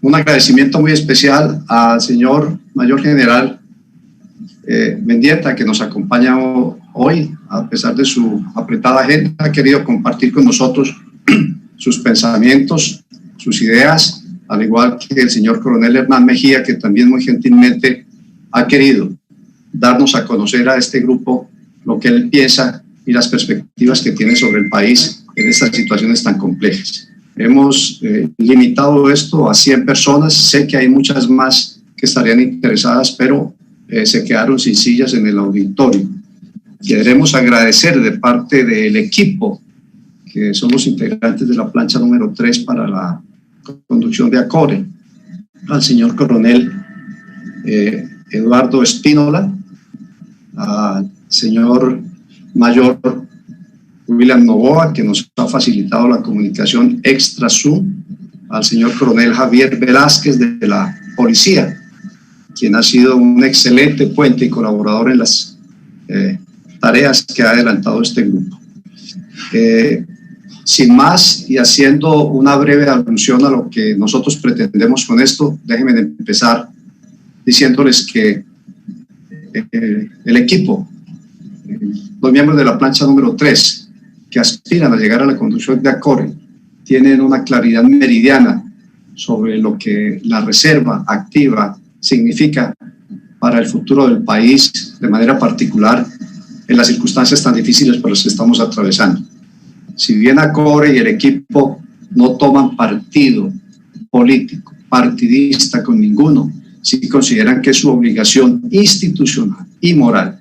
Un agradecimiento muy especial al señor Mayor General Mendieta, que nos acompaña hoy, a pesar de su apretada agenda. Ha querido compartir con nosotros sus pensamientos, sus ideas, al igual que el señor Coronel Hernán Mejía, que también muy gentilmente ha querido darnos a conocer a este grupo lo que él piensa y las perspectivas que tiene sobre el país en estas situaciones tan complejas. Hemos limitado esto a 100 personas. Sé que hay muchas más que estarían interesadas, pero se quedaron sin sillas en el auditorio. Queremos agradecer de parte del equipo, que son los integrantes de la plancha número 3 para la conducción de ACORE, al señor Coronel Eduardo Espínola, al señor Mayor William Novoa, que nos ha facilitado la comunicación extra Zoom, al señor Coronel Javier Velázquez de la Policía, quien ha sido un excelente puente y colaborador en las tareas que ha adelantado este grupo. Sin más, y haciendo una breve alusión a lo que nosotros pretendemos con esto, déjenme empezar diciéndoles que el equipo, los miembros de la plancha número 3, que aspiran a llegar a la conducción de ACORE, tienen una claridad meridiana sobre lo que la reserva activa significa para el futuro del país, de manera particular en las circunstancias tan difíciles por las que estamos atravesando. Si bien ACORE y el equipo no toman partido político, partidista con ninguno, sí consideran que es su obligación institucional y moral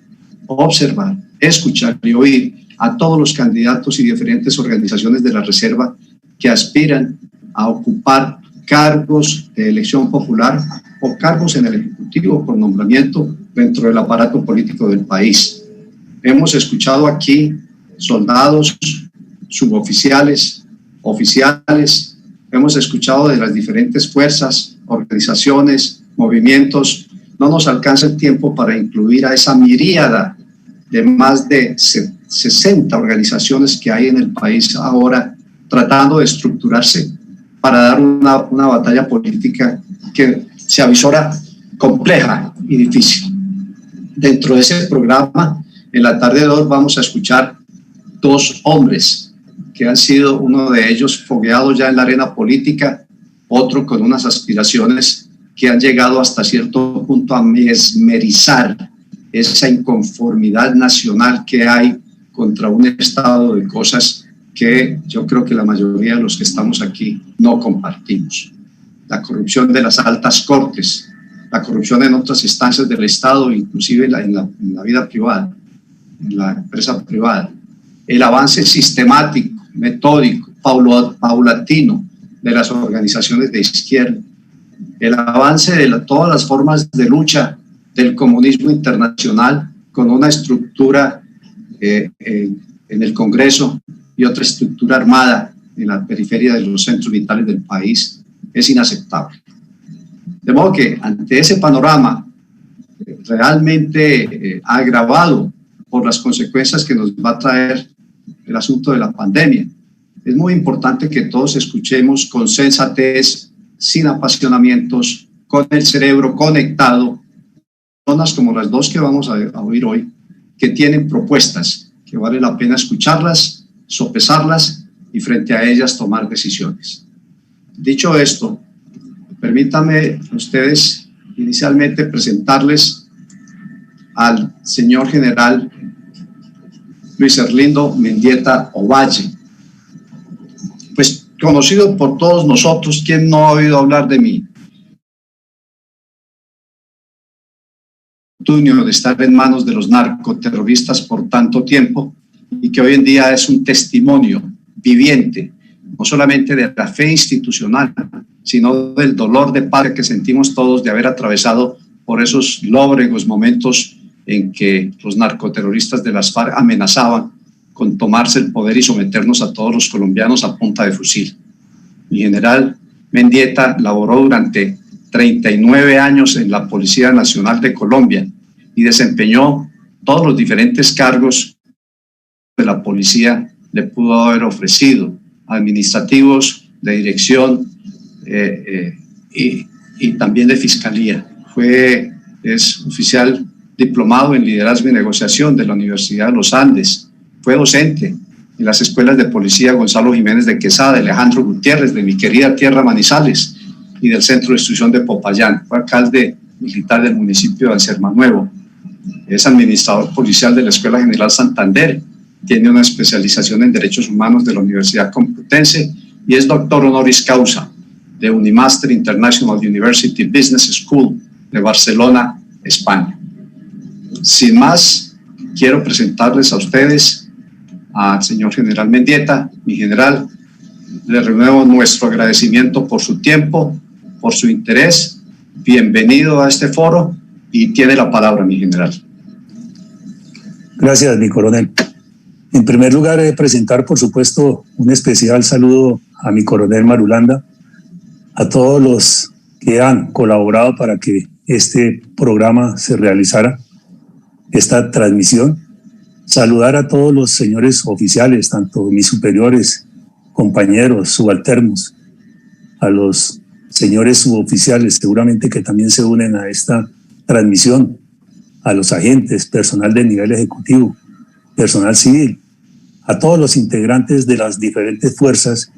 observar, escuchar y oír a todos los candidatos y diferentes organizaciones de la reserva que aspiran a ocupar cargos de elección popular o cargos en el Ejecutivo por nombramiento dentro del aparato político del país. Hemos escuchado aquí soldados, suboficiales, oficiales, hemos escuchado de las diferentes fuerzas, organizaciones, movimientos. No nos alcanza el tiempo para incluir a esa miríada de más de 60 organizaciones que hay en el país ahora tratando de estructurarse para dar una batalla política que se avisora compleja y difícil. Dentro de ese programa, en la tarde de hoy vamos a escuchar 2 hombres que han sido, uno de ellos fogueado ya en la arena política, otro con unas aspiraciones que han llegado hasta cierto punto a mesmerizar esa inconformidad nacional que hay contra un estado de cosas que yo creo que la mayoría de los que estamos aquí no compartimos. La corrupción de las altas cortes, la corrupción en otras instancias del Estado, inclusive en la vida privada, en la empresa privada, el avance sistemático, metódico, paulatino de las organizaciones de izquierda, el avance de todas las formas de lucha del comunismo internacional con una estructura en el Congreso y otra estructura armada en la periferia de los centros vitales del país, es inaceptable. De modo que ante ese panorama realmente agravado por las consecuencias que nos va a traer el asunto de la pandemia, es muy importante que todos escuchemos con sensatez, sin apasionamientos, con el cerebro conectado, personas como las 2 que vamos a oír hoy, que tienen propuestas que vale la pena escucharlas, sopesarlas y frente a ellas tomar decisiones. Dicho esto, permítanme ustedes inicialmente presentarles al señor general Luis Erlindo Mendieta Ovalle, pues conocido por todos nosotros. ¿Quién no ha oído hablar de mí? De estar en manos de los narcoterroristas por tanto tiempo y que hoy en día es un testimonio viviente, no solamente de la fe institucional, sino del dolor de padre que sentimos todos de haber atravesado por esos lóbregos momentos en que los narcoterroristas de las FARC amenazaban con tomarse el poder y someternos a todos los colombianos a punta de fusil. Mi general Mendieta laboró durante 39 años en la Policía Nacional de Colombia y desempeñó todos los diferentes cargos que la policía le pudo haber ofrecido, administrativos, de dirección, y también de Fiscalía. Es oficial diplomado en liderazgo y negociación de la Universidad de los Andes. Fue docente en las escuelas de policía Gonzalo Jiménez de Quesada, Alejandro Gutiérrez, de mi querida tierra Manizales, y del Centro de Instrucción de Popayán. Fue alcalde militar del municipio de Ansermanuevo. Es administrador policial de la Escuela General Santander. Tiene una especialización en Derechos Humanos de la Universidad Complutense y es doctor honoris causa de Unimaster International University Business School de Barcelona, España. Sin más, quiero presentarles a ustedes al señor general Mendieta. Mi general, le renuevo nuestro agradecimiento por su tiempo, por su interés. Bienvenido a este foro y tiene la palabra, mi general. Gracias, mi coronel. En primer lugar, presentar, por supuesto, un especial saludo a mi coronel Marulanda, a todos los que han colaborado para que este programa se realizara, esta transmisión. Saludar a todos los señores oficiales, tanto mis superiores, compañeros, subalternos, a los señores suboficiales, seguramente que también se unen a esta transmisión, a los agentes, personal de nivel ejecutivo, personal civil, a todos los integrantes de las diferentes fuerzas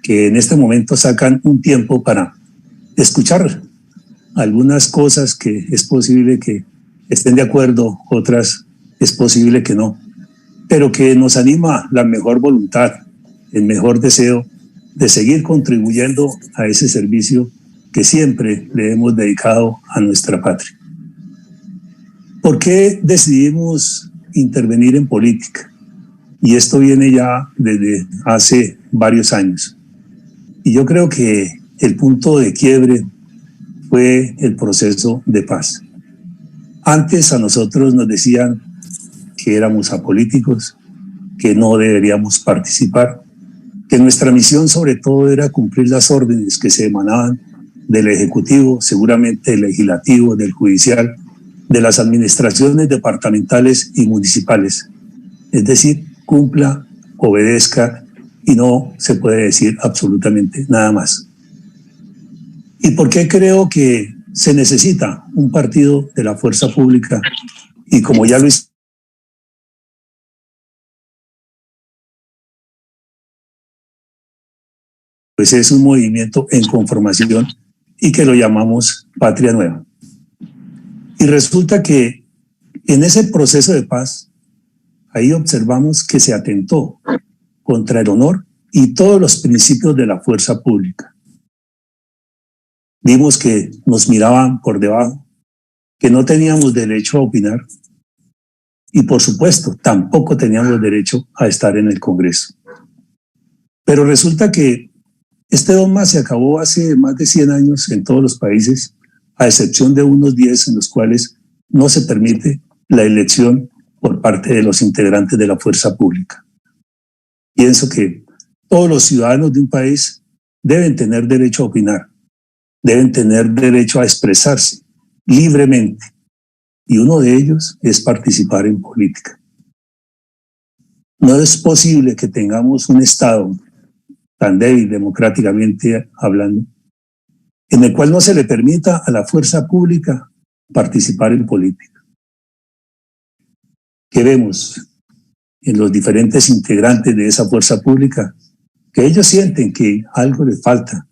que en este momento sacan un tiempo para escuchar algunas cosas que es posible que estén de acuerdo, otras es posible que no, pero que nos anima la mejor voluntad, el mejor deseo de seguir contribuyendo a ese servicio que siempre le hemos dedicado a nuestra patria. ¿Por qué decidimos intervenir en política? Y esto viene ya desde hace varios años. Y yo creo que el punto de quiebre fue el proceso de paz. Antes a nosotros nos decían que éramos apolíticos, que no deberíamos participar, que nuestra misión sobre todo era cumplir las órdenes que se emanaban del Ejecutivo, seguramente del Legislativo, del Judicial, de las administraciones departamentales y municipales. Es decir, cumpla, obedezca y no se puede decir absolutamente nada más. ¿Y por qué creo que se necesita un partido de la fuerza pública? Y como ya lo hice, pues es un movimiento en conformación y que lo llamamos Patria Nueva. Y resulta que en ese proceso de paz, ahí observamos que se atentó contra el honor y todos los principios de la fuerza pública. Vimos que nos miraban por debajo, que no teníamos derecho a opinar y, por supuesto, tampoco teníamos derecho a estar en el Congreso. Pero resulta que este dogma se acabó hace más de 100 años en todos los países, a excepción de unos 10 en los cuales no se permite la elección por parte de los integrantes de la fuerza pública. Pienso que todos los ciudadanos de un país deben tener derecho a opinar, deben tener derecho a expresarse libremente, y uno de ellos es participar en política. No es posible que tengamos un Estado tan débil democráticamente hablando, en el cual no se le permita a la fuerza pública participar en política. ¿Qué vemos en los diferentes integrantes de esa fuerza pública? Que ellos sienten que algo les falta.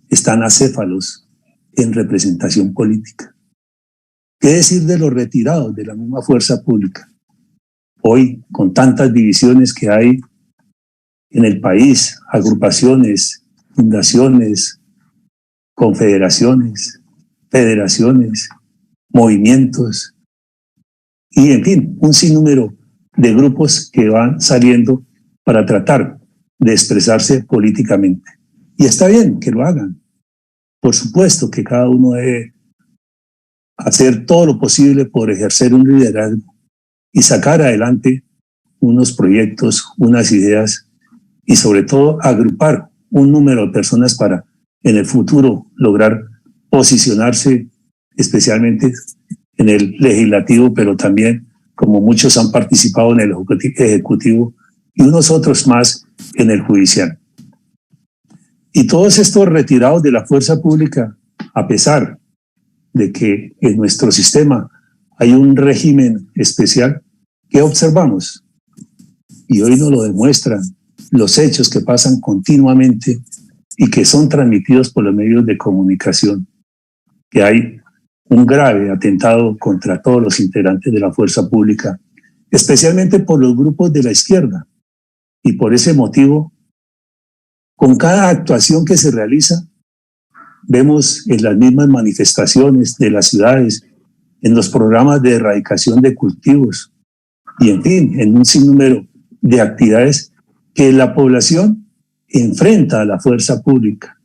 Están acéfalos en representación política. ¿Qué decir de los retirados de la misma fuerza pública? Hoy, con tantas divisiones que hay en el país, agrupaciones, fundaciones, confederaciones, federaciones, movimientos y, en fin, un sinnúmero de grupos que van saliendo para tratar de expresarse políticamente. Y está bien que lo hagan. Por supuesto que cada uno debe hacer todo lo posible por ejercer un liderazgo y sacar adelante unos proyectos, unas ideas y sobre todo agrupar un número de personas para en el futuro lograr posicionarse especialmente en el legislativo, pero también como muchos han participado en el ejecutivo y unos otros más en el judicial. Y todos estos retirados de la fuerza pública, a pesar de que en nuestro sistema hay un régimen especial, ¿qué observamos? Y hoy nos lo demuestran los hechos que pasan continuamente y que son transmitidos por los medios de comunicación, que hay un grave atentado contra todos los integrantes de la fuerza pública, especialmente por los grupos de la izquierda. Y por ese motivo, con cada actuación que se realiza, vemos en las mismas manifestaciones de las ciudades, en los programas de erradicación de cultivos y, en fin, en un sinnúmero de actividades que la población enfrenta a la fuerza pública,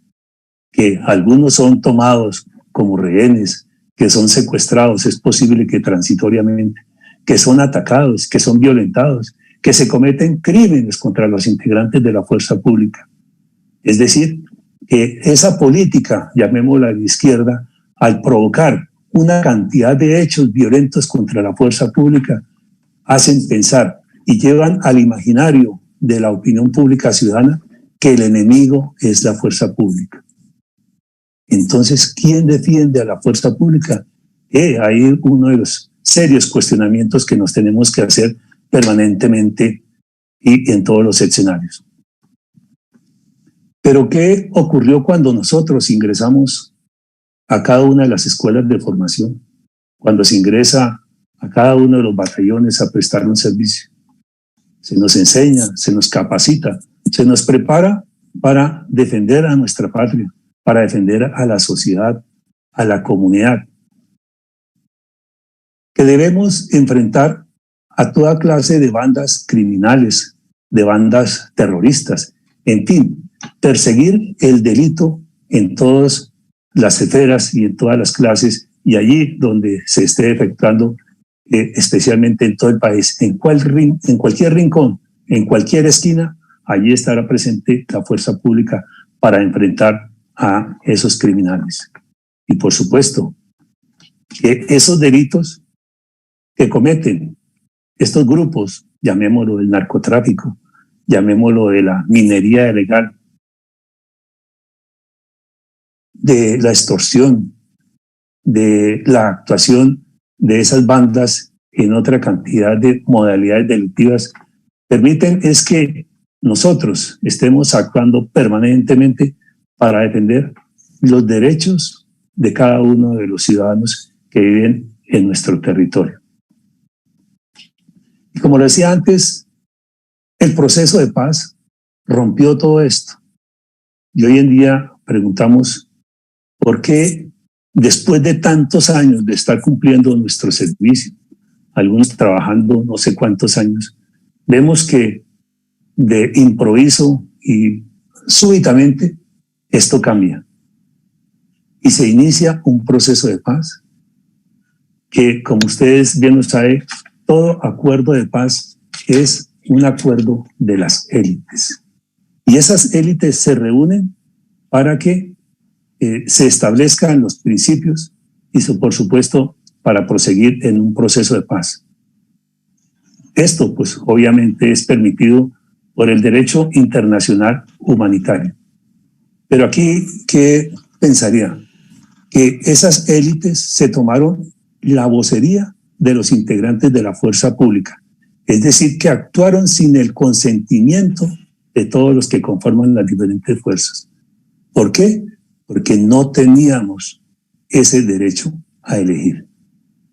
que algunos son tomados como rehenes, que son secuestrados, es posible que transitoriamente, que son atacados, que son violentados, que se cometen crímenes contra los integrantes de la fuerza pública. Es decir, que esa política, llamémosla de izquierda, al provocar una cantidad de hechos violentos contra la fuerza pública, hacen pensar y llevan al imaginario de la opinión pública ciudadana que el enemigo es la fuerza pública. Entonces, ¿quién defiende a la fuerza pública? Hay uno de los serios cuestionamientos que nos tenemos que hacer permanentemente y en todos los escenarios. Pero ¿qué ocurrió cuando nosotros ingresamos a cada una de las escuelas de formación? Cuando se ingresa a cada uno de los batallones a prestar un servicio. Se nos enseña, se nos capacita, se nos prepara para defender a nuestra patria, para defender a la sociedad, a la comunidad. Que debemos enfrentar a toda clase de bandas criminales, de bandas terroristas, en fin, perseguir el delito en todas las esferas y en todas las clases y allí donde se esté efectuando, especialmente en todo el país, en cualquier rincón, en cualquier esquina, allí estará presente la fuerza pública para enfrentar a esos criminales. Y por supuesto, que esos delitos que cometen estos grupos, llamémoslo del narcotráfico, llamémoslo de la minería ilegal, de la extorsión, de la actuación de esas bandas en otra cantidad de modalidades delictivas, permiten es que nosotros estemos actuando permanentemente para defender los derechos de cada uno de los ciudadanos que viven en nuestro territorio. Y como lo decía antes, el proceso de paz rompió todo esto. Y hoy en día preguntamos por qué después de tantos años de estar cumpliendo nuestro servicio, algunos trabajando no sé cuántos años, vemos que de improviso y súbitamente esto cambia. Y se inicia un proceso de paz que, como ustedes bien lo saben, todo acuerdo de paz es un acuerdo de las élites. Y esas élites se reúnen para que se establezcan los principios y, por supuesto, para proseguir en un proceso de paz. Esto, pues, obviamente es permitido por el derecho internacional humanitario. Pero aquí, ¿qué pensaría? Que esas élites se tomaron la vocería de los integrantes de la fuerza pública, es decir, que actuaron sin el consentimiento de todos los que conforman las diferentes fuerzas. ¿Por qué? Porque no teníamos ese derecho a elegir.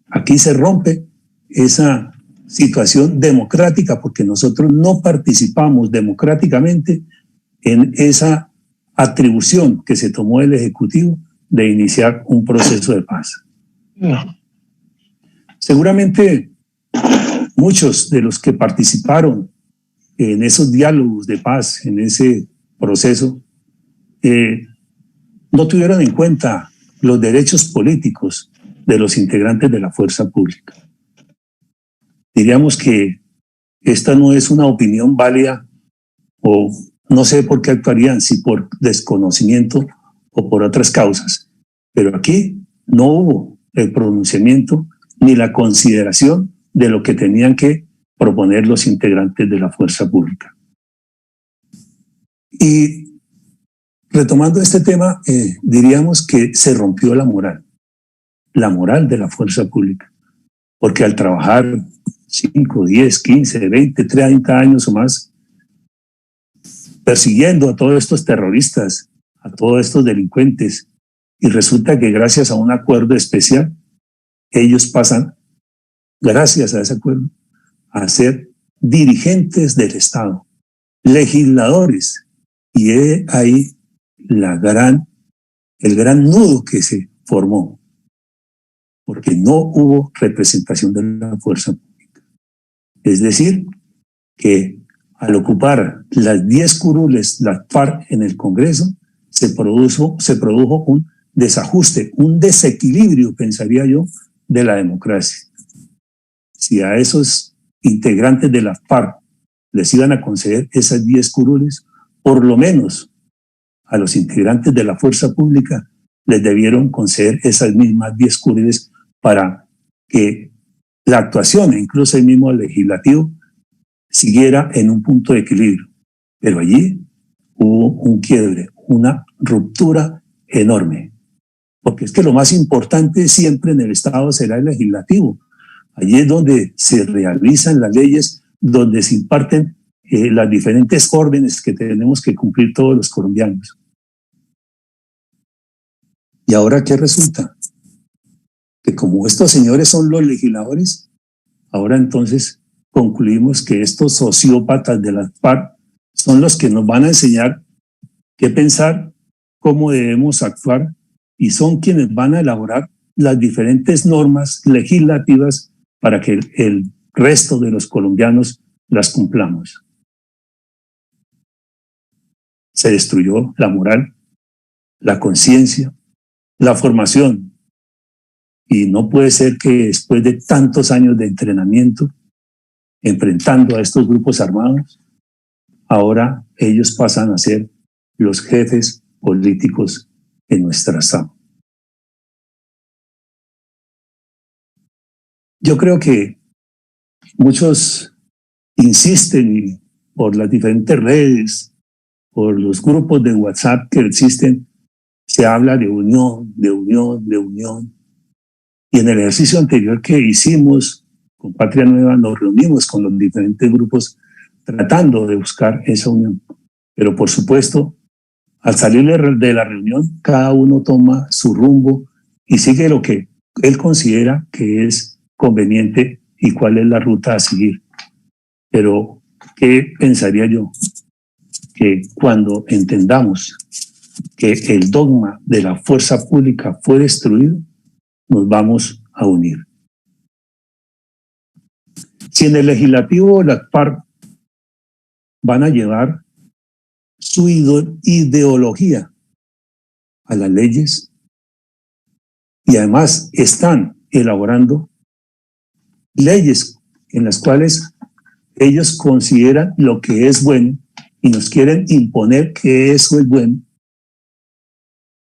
Aquí se rompe esa situación democrática porque nosotros no participamos democráticamente en esa atribución que se tomó el Ejecutivo de iniciar un proceso de paz. No. Seguramente muchos de los que participaron en esos diálogos de paz, en ese proceso, no tuvieron en cuenta los derechos políticos de los integrantes de la fuerza pública. Diríamos que esta no es una opinión válida, o no sé por qué actuarían, si por desconocimiento o por otras causas, pero aquí no hubo el pronunciamiento ni la consideración de lo que tenían que proponer los integrantes de la fuerza pública. ¿Y retomando este tema, diríamos que se rompió la moral de la fuerza pública, porque al trabajar 5, 10, 15, 20, 30 años o más, persiguiendo a todos estos terroristas, a todos estos delincuentes, y resulta que gracias a un acuerdo especial, ellos pasan, gracias a ese acuerdo, a ser dirigentes del Estado, legisladores, y es ahí el gran nudo que se formó, porque no hubo representación de la fuerza pública. Es decir, que al ocupar las 10 curules, las FARC en el Congreso, se produjo un desajuste, un desequilibrio, pensaría yo, de la democracia. Si a esos integrantes de la FARC les iban a conceder esas 10 curules, por lo menos a los integrantes de la fuerza pública les debieron conceder esas mismas 10 curules para que la actuación, incluso el mismo legislativo, siguiera en un punto de equilibrio. Pero allí hubo un quiebre, una ruptura enorme. Porque es que lo más importante siempre en el Estado será el legislativo. Allí es donde se realizan las leyes, donde se imparten las diferentes órdenes que tenemos que cumplir todos los colombianos. ¿Y ahora qué resulta? Que como estos señores son los legisladores, ahora entonces concluimos que estos sociópatas de las FARC son los que nos van a enseñar qué pensar, cómo debemos actuar, y son quienes van a elaborar las diferentes normas legislativas para que el resto de los colombianos las cumplamos. Se destruyó la moral, la conciencia, la formación, y no puede ser que después de tantos años de entrenamiento, enfrentando a estos grupos armados, ahora ellos pasan a ser los jefes políticos en nuestra Estado. Yo creo que muchos insisten, y por las diferentes redes, por los grupos de WhatsApp que existen, se habla de unión, de unión, de unión. Y en el ejercicio anterior que hicimos con Patria Nueva, nos reunimos con los diferentes grupos tratando de buscar esa unión. Pero por supuesto, al salir de la reunión, cada uno toma su rumbo y sigue lo que él considera que es conveniente y cuál es la ruta a seguir. Pero, ¿qué pensaría yo? Que cuando entendamos que el dogma de la fuerza pública fue destruido, nos vamos a unir. Si en el legislativo las FARC van a llevar su ideología a las leyes y además están elaborando leyes en las cuales ellos consideran lo que es bueno y nos quieren imponer que eso es bueno,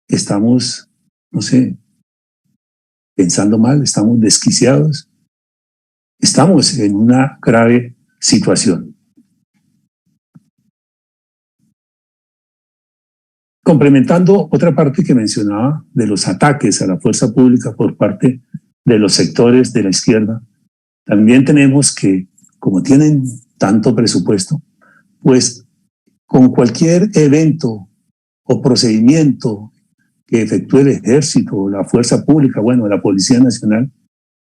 estamos, no sé, pensando mal, estamos desquiciados, estamos en una grave situación. Complementando otra parte que mencionaba de los ataques a la fuerza pública por parte de los sectores de la izquierda, también tenemos que, como tienen tanto presupuesto, pues con cualquier evento o procedimiento que efectúe el ejército, la fuerza pública, bueno, la Policía Nacional,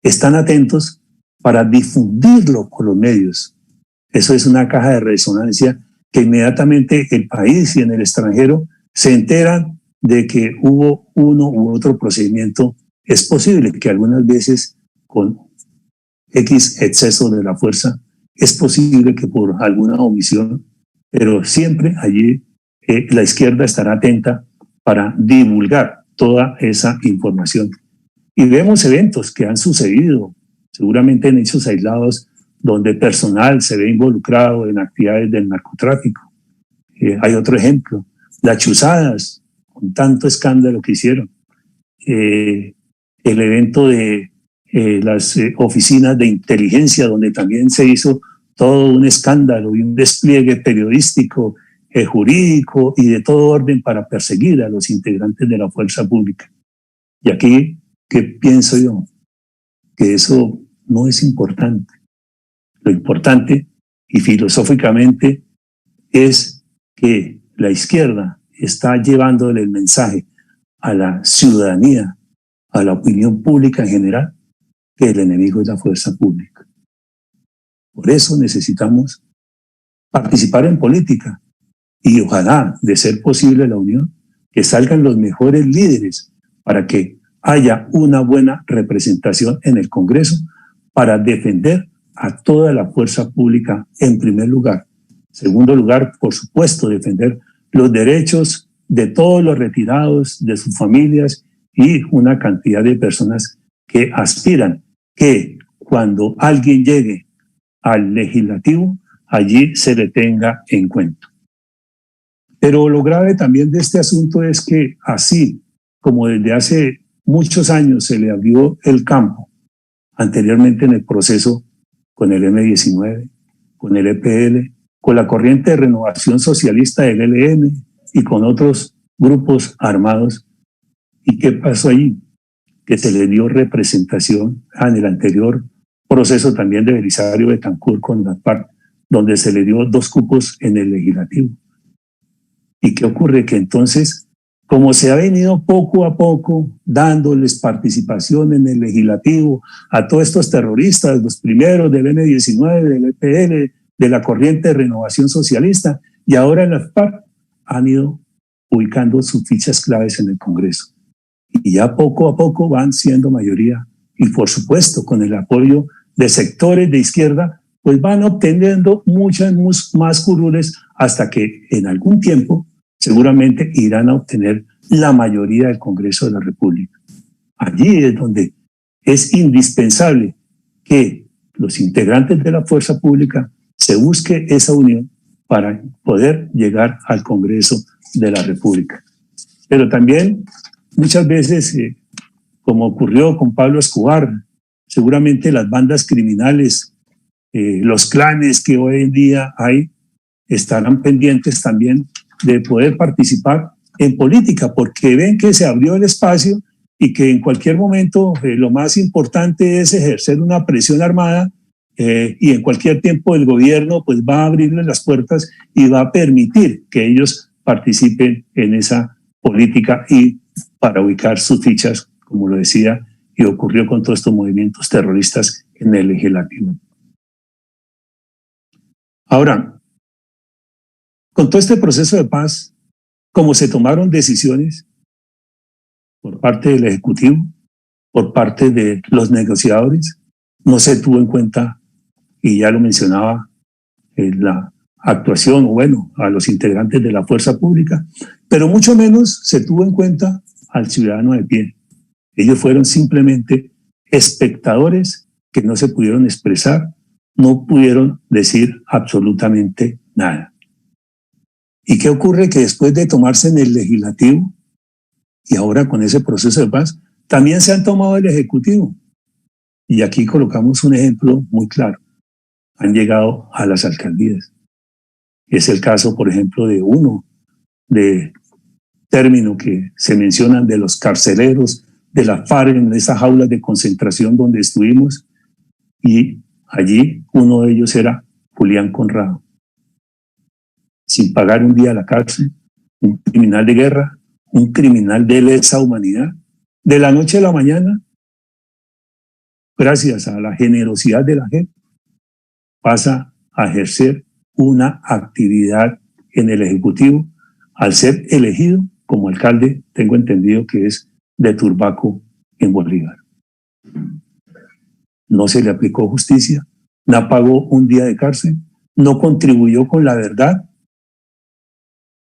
están atentos para difundirlo por los medios. Eso es una caja de resonancia que inmediatamente el país y en el extranjero se enteran de que hubo uno u otro procedimiento. Es posible que algunas veces con X exceso de la fuerza, es posible que por alguna omisión, pero siempre allí la izquierda estará atenta para divulgar toda esa información. Y vemos eventos que han sucedido, seguramente en hechos aislados, donde personal se ve involucrado en actividades del narcotráfico. Hay otro ejemplo, las chuzadas, con tanto escándalo que hicieron. El evento de las oficinas de inteligencia, donde también se hizo todo un escándalo y un despliegue periodístico jurídico y de todo orden para perseguir a los integrantes de la fuerza pública. Y aquí, ¿qué pienso yo? Que eso no es importante. Lo importante, y filosóficamente, es que la izquierda está llevándole el mensaje a la ciudadanía, a la opinión pública en general, que el enemigo es la fuerza pública. Por eso necesitamos participar en política y ojalá, de ser posible la unión, que salgan los mejores líderes para que haya una buena representación en el Congreso para defender a toda la fuerza pública en primer lugar. Segundo lugar, por supuesto, defender los derechos de todos los retirados, de sus familias y una cantidad de personas que aspiran que cuando alguien llegue al legislativo, allí se le tenga en cuenta. Pero lo grave también de este asunto es que así como desde hace muchos años se le abrió el campo, anteriormente en el proceso con el M-19, con el EPL, con la corriente de renovación socialista del ELN y con otros grupos armados. ¿Y qué pasó allí? Que se le dio representación en el anterior proceso también de Belisario Betancur con la FARC, donde se le dio 2 cupos en el legislativo. ¿Y qué ocurre? Que entonces, como se ha venido poco a poco dándoles participación en el legislativo a todos estos terroristas, los primeros del M-19, del EPL, de la corriente de renovación socialista, y ahora las FARC han ido ubicando sus fichas claves en el Congreso. Y ya poco a poco van siendo mayoría. Y por supuesto, con el apoyo de sectores de izquierda, pues van obteniendo muchas más curules hasta que en algún tiempo seguramente irán a obtener la mayoría del Congreso de la República. Allí es donde es indispensable que los integrantes de la fuerza pública se busque esa unión para poder llegar al Congreso de la República. Pero también muchas veces, como ocurrió con Pablo Escobar, seguramente las bandas criminales, los clanes que hoy en día hay, estarán pendientes también de poder participar en política, porque ven que se abrió el espacio y que en cualquier momento lo más importante es ejercer una presión armada y en cualquier tiempo el gobierno pues va a abrirles las puertas y va a permitir que ellos participen en esa política y para ubicar sus fichas, como lo decía, y ocurrió con todos estos movimientos terroristas en el legislativo. Ahora, con todo este proceso de paz, como se tomaron decisiones por parte del Ejecutivo, por parte de los negociadores, no se tuvo en cuenta, y ya lo mencionaba, la actuación, o bueno, a los integrantes de la fuerza pública, pero mucho menos se tuvo en cuenta al ciudadano de pie. Ellos fueron simplemente espectadores que no se pudieron expresar, no pudieron decir absolutamente nada. ¿Y qué ocurre? Que después de tomarse en el legislativo y ahora con ese proceso de paz, también se han tomado el ejecutivo. Y aquí colocamos un ejemplo muy claro. Han llegado a las alcaldías. Es el caso, por ejemplo, de uno de término que se mencionan de los carceleros de la FARC en esas jaulas de concentración donde estuvimos, y allí uno de ellos era Julián Conrado, sin pagar un día a la cárcel, un criminal de guerra, un criminal de lesa humanidad. De la noche a la mañana, gracias a la generosidad de la gente, pasa a ejercer una actividad en el Ejecutivo al ser elegido como alcalde, tengo entendido que es de Turbaco en Bolívar. No se le aplicó justicia, no pagó un día de cárcel, no contribuyó con la verdad,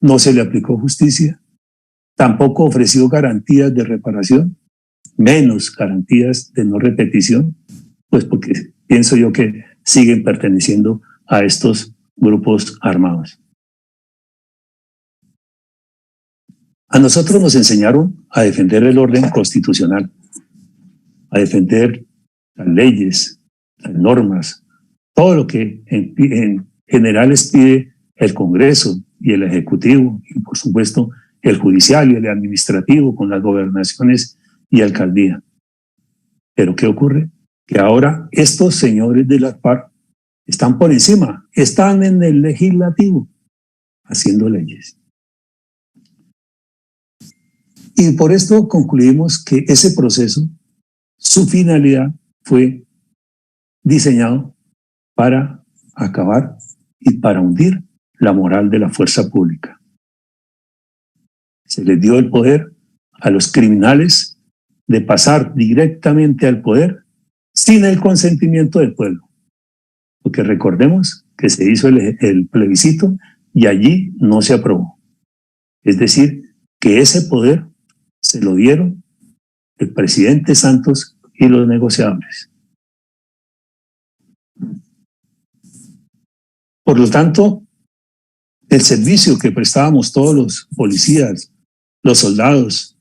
no se le aplicó justicia, tampoco ofreció garantías de reparación, menos garantías de no repetición, pues porque pienso yo que siguen perteneciendo a estos grupos armados. A nosotros nos enseñaron a defender el orden constitucional, a defender las leyes, las normas, todo lo que en general les pide el Congreso, y el ejecutivo, y por supuesto el judicial y el administrativo con las gobernaciones y alcaldía. Pero ¿qué ocurre? Que ahora estos señores de las FARC están por encima, están en el legislativo haciendo leyes. Y por esto concluimos que ese proceso, su finalidad fue diseñado para acabar y para hundir la moral de la fuerza pública. Se les dio el poder a los criminales de pasar directamente al poder sin el consentimiento del pueblo. Porque recordemos que se hizo el plebiscito y allí no se aprobó. Es decir, que ese poder se lo dieron el presidente Santos y los negociadores. Por lo tanto, el servicio que prestábamos todos los policías, los soldados,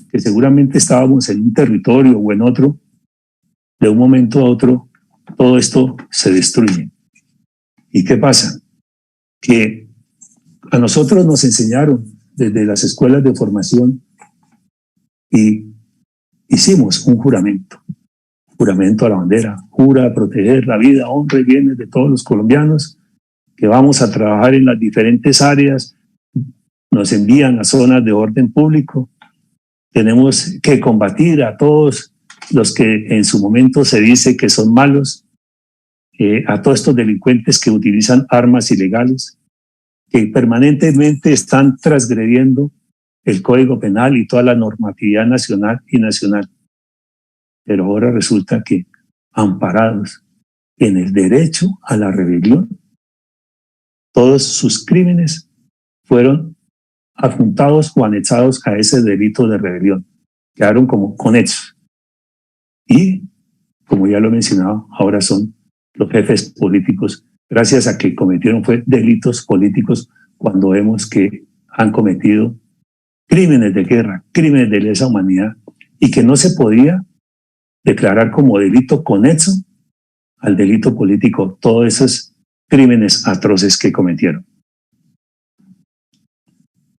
que seguramente estábamos en un territorio o en otro, de un momento a otro, todo esto se destruye. ¿Y qué pasa? Que a nosotros nos enseñaron desde las escuelas de formación y hicimos un juramento a la bandera, jura proteger la vida, honra y bienes de todos los colombianos, que vamos a trabajar en las diferentes áreas, nos envían a zonas de orden público, tenemos que combatir a todos los que en su momento se dice que son malos, a todos estos delincuentes que utilizan armas ilegales, que permanentemente están transgrediendo el Código Penal y toda la normatividad nacional y nacional. Pero ahora resulta que, amparados en el derecho a la rebelión, todos sus crímenes fueron adjuntados o anexados a ese delito de rebelión. Quedaron como conexos. Y, como ya lo he mencionado, ahora son los jefes políticos, gracias a que cometieron delitos políticos cuando vemos que han cometido crímenes de guerra, crímenes de lesa humanidad, y que no se podía declarar como delito conexo al delito político todos esos crímenes atroces que cometieron.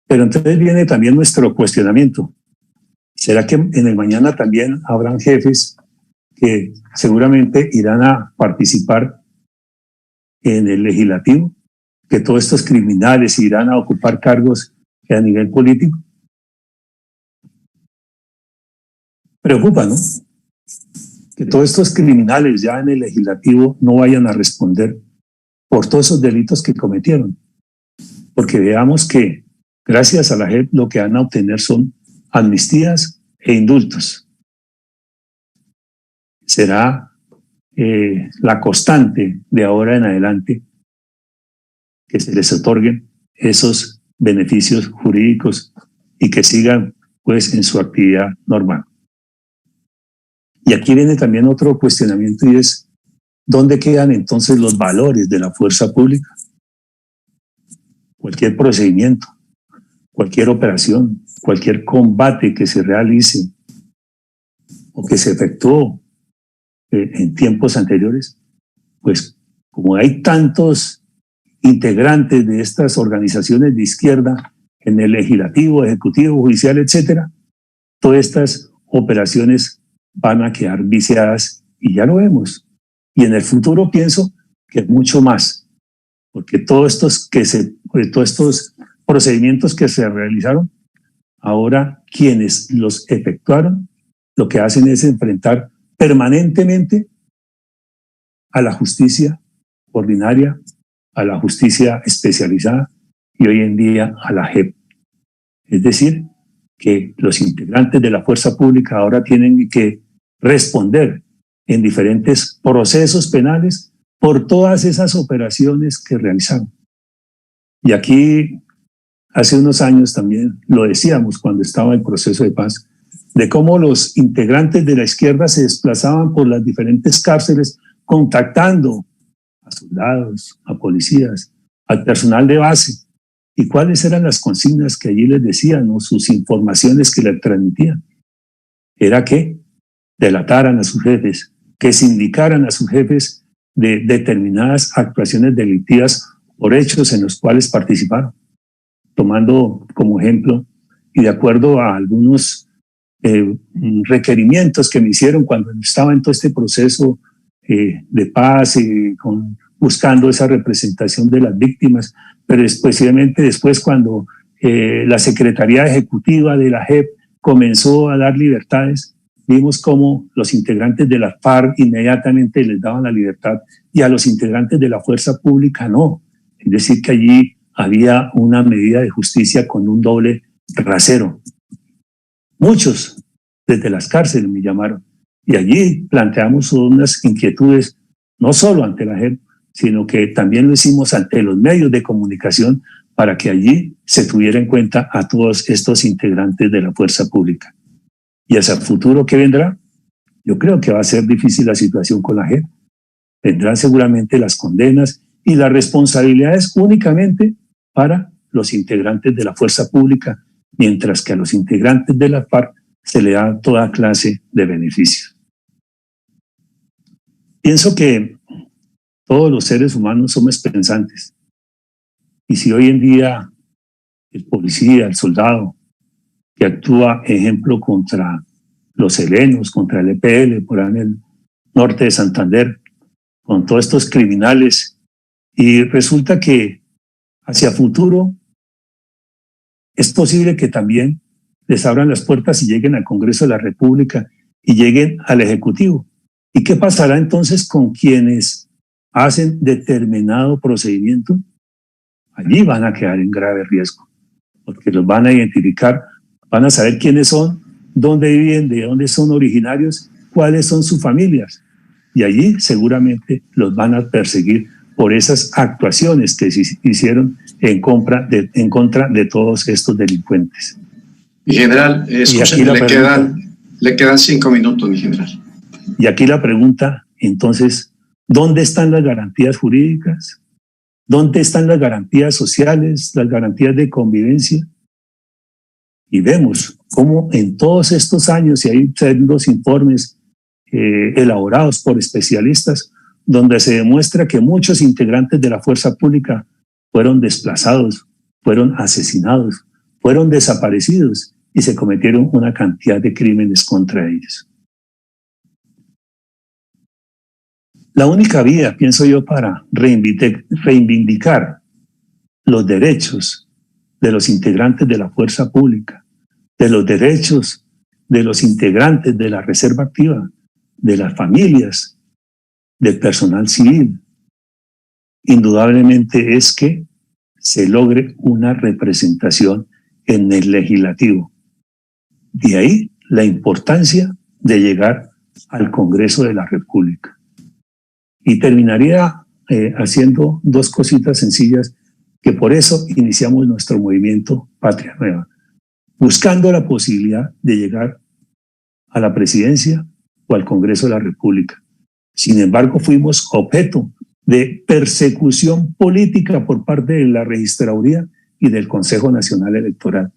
Pero entonces viene también nuestro cuestionamiento. ¿Será que en el mañana también habrán jefes que seguramente irán a participar en el legislativo? ¿Que todos estos criminales irán a ocupar cargos a nivel político? Preocupa, ¿no? Que todos estos criminales ya en el legislativo no vayan a responder por todos esos delitos que cometieron. Porque veamos que gracias a la JEP lo que van a obtener son amnistías e indultos. Será la constante de ahora en adelante que se les otorguen esos beneficios jurídicos y que sigan pues en su actividad normal. Y aquí viene también otro cuestionamiento y es, ¿dónde quedan entonces los valores de la fuerza pública? Cualquier procedimiento, cualquier operación, cualquier combate que se realice o que se efectuó en tiempos anteriores, pues como hay tantos integrantes de estas organizaciones de izquierda en el legislativo, ejecutivo, judicial, etcétera, todas estas operaciones van a quedar viciadas y ya lo vemos. Y en el futuro pienso que mucho más, porque todos estos procedimientos que se realizaron, ahora quienes los efectuaron, lo que hacen es enfrentar permanentemente a la justicia ordinaria, a la justicia especializada y hoy en día a la JEP. Es decir, que los integrantes de la fuerza pública ahora tienen que responder en diferentes procesos penales por todas esas operaciones que realizaron. Y aquí, hace unos años también lo decíamos cuando estaba el proceso de paz, de cómo los integrantes de la izquierda se desplazaban por las diferentes cárceles contactando a soldados, a policías, al personal de base, y cuáles eran las consignas que allí les decían o sus informaciones que les transmitían. Era que delataran a sus jefes, que sindicaran a sus jefes de determinadas actuaciones delictivas por hechos en los cuales participaron. tomando como ejemplo y de acuerdo a algunos requerimientos que me hicieron cuando estaba en todo este proceso de paz, buscando esa representación de las víctimas, pero especialmente después cuando la Secretaría Ejecutiva de la JEP comenzó a dar libertades, vimos cómo los integrantes de la FARC inmediatamente les daban la libertad y a los integrantes de la fuerza pública no. Es decir, que allí había una medida de justicia con un doble rasero. Muchos desde las cárceles me llamaron y allí planteamos unas inquietudes, no solo ante la JEP, sino que también lo hicimos ante los medios de comunicación para que allí se tuviera en cuenta a todos estos integrantes de la fuerza pública. ¿Y hacia el futuro qué vendrá? Yo creo que va a ser difícil la situación con la JEP. Vendrán seguramente las condenas y las responsabilidades únicamente para los integrantes de la fuerza pública, mientras que a los integrantes de la FARC se le da toda clase de beneficios. Pienso que todos los seres humanos somos pensantes. Y si hoy en día el policía, el soldado, que actúa, ejemplo, contra los helenos, contra el EPL, por ahí en el norte de Santander, con todos estos criminales, y resulta que hacia futuro es posible que también les abran las puertas y lleguen al Congreso de la República y lleguen al Ejecutivo. ¿Y qué pasará entonces con quienes hacen determinado procedimiento? Allí van a quedar en grave riesgo, porque los van a identificar, van a saber quiénes son, dónde viven, de dónde son originarios, cuáles son sus familias. Y allí seguramente los van a perseguir por esas actuaciones que se hicieron en contra de todos estos delincuentes. Mi general, le quedan 5 minutos, mi general. Y aquí la pregunta, entonces, ¿dónde están las garantías jurídicas? ¿Dónde están las garantías sociales, las garantías de convivencia? Y vemos cómo en todos estos años, y hay los informes elaborados por especialistas, donde se demuestra que muchos integrantes de la fuerza pública fueron desplazados, fueron asesinados, fueron desaparecidos y se cometieron una cantidad de crímenes contra ellos. La única vía, pienso yo, para reivindicar los derechos de los integrantes de la fuerza pública, de los derechos de los integrantes de la reserva activa, de las familias, del personal civil, indudablemente es que se logre una representación en el legislativo. De ahí la importancia de llegar al Congreso de la República. Y terminaría haciendo 2 cositas sencillas, que por eso iniciamos nuestro movimiento Patria Nueva, buscando la posibilidad de llegar a la presidencia o al Congreso de la República. Sin embargo, fuimos objeto de persecución política por parte de la Registraduría y del Consejo Nacional Electoral.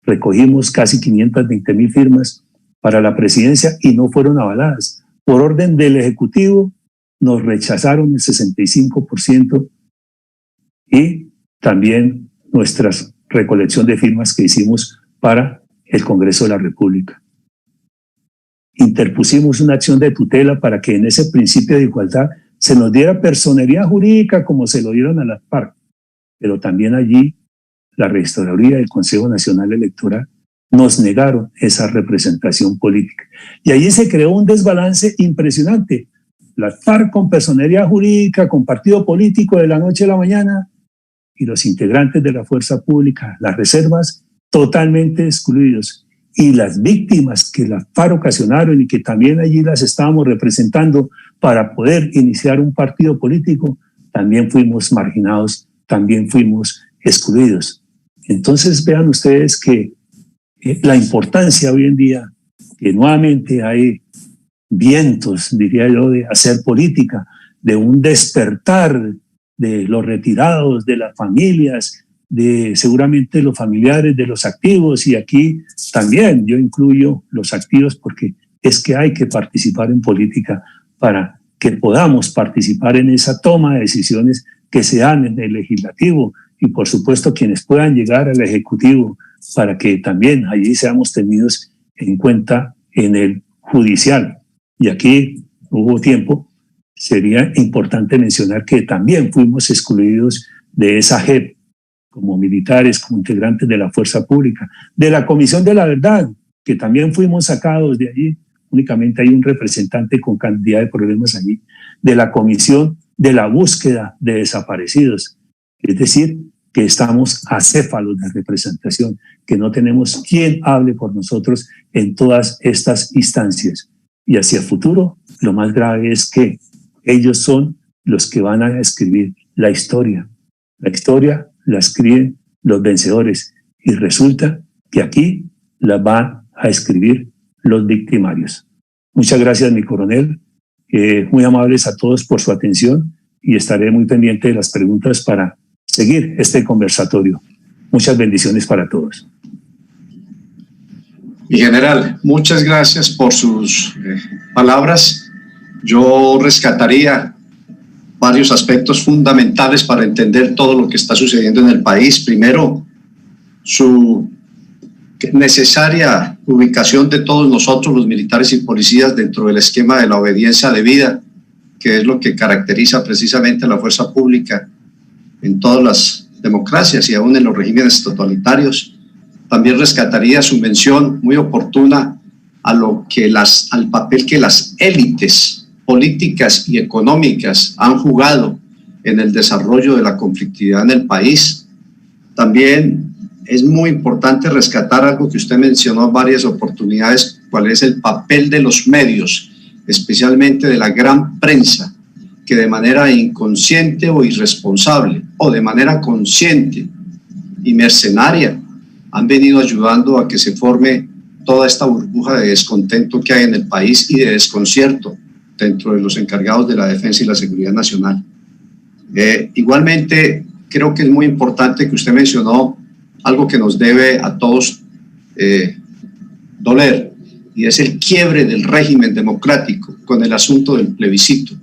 Recogimos casi 520,000 firmas para la presidencia y no fueron avaladas. Por orden del Ejecutivo nos rechazaron el 65% y también nuestra recolección de firmas que hicimos para el Congreso de la República. Interpusimos una acción de tutela para que en ese principio de igualdad se nos diera personería jurídica como se lo dieron a las FARC, pero también allí la Registraduría del Consejo Nacional Electoral nos negaron esa representación política. Y allí se creó un desbalance impresionante. Las FARC con personería jurídica, con partido político de la noche a la mañana, y los integrantes de la fuerza pública, las reservas, totalmente excluidos. Y las víctimas que las FARC ocasionaron y que también allí las estábamos representando para poder iniciar un partido político, también fuimos marginados, también fuimos excluidos. Entonces vean ustedes que la importancia hoy en día, que nuevamente hay vientos, diría yo, de hacer política, de un despertar de los retirados, de las familias, de seguramente los familiares de los activos, y aquí también yo incluyo los activos porque es que hay que participar en política para que podamos participar en esa toma de decisiones que se dan en el legislativo y por supuesto quienes puedan llegar al Ejecutivo para que también allí seamos tenidos en cuenta en el judicial. Y aquí hubo tiempo, sería importante mencionar que también fuimos excluidos de esa JEP como militares, como integrantes de la fuerza pública, de la Comisión de la Verdad, que también fuimos sacados de allí. Únicamente hay un representante con cantidad de problemas allí, de la Comisión de la Búsqueda de Desaparecidos. Es decir, que estamos acéfalos de representación, que no tenemos quien hable por nosotros en todas estas instancias. Y hacia el futuro, lo más grave es que ellos son los que van a escribir la historia. La historia la escriben los vencedores y resulta que aquí la van a escribir los victimarios. Muchas gracias, mi coronel. Muy amables a todos por su atención y estaré muy pendiente de las preguntas para seguir este conversatorio. Muchas bendiciones para todos. Mi general, muchas gracias por sus palabras. Yo rescataría varios aspectos fundamentales para entender todo lo que está sucediendo en el país. Primero, su necesaria ubicación de todos nosotros, los militares y policías, dentro del esquema de la obediencia debida, que es lo que caracteriza precisamente a la fuerza pública en todas las democracias y aún en los regímenes totalitarios. También rescataría su mención muy oportuna a al papel que las élites políticas y económicas han jugado en el desarrollo de la conflictividad en el país. También es muy importante rescatar algo que usted mencionó en varias oportunidades, cuál es el papel de los medios, especialmente de la gran prensa, que de manera inconsciente o irresponsable, o de manera consciente y mercenaria, han venido ayudando a que se forme toda esta burbuja de descontento que hay en el país y de desconcierto dentro de los encargados de la defensa y la seguridad nacional. Igualmente, creo que es muy importante que usted mencionó algo que nos debe a todos doler, y es el quiebre del régimen democrático con el asunto del plebiscito,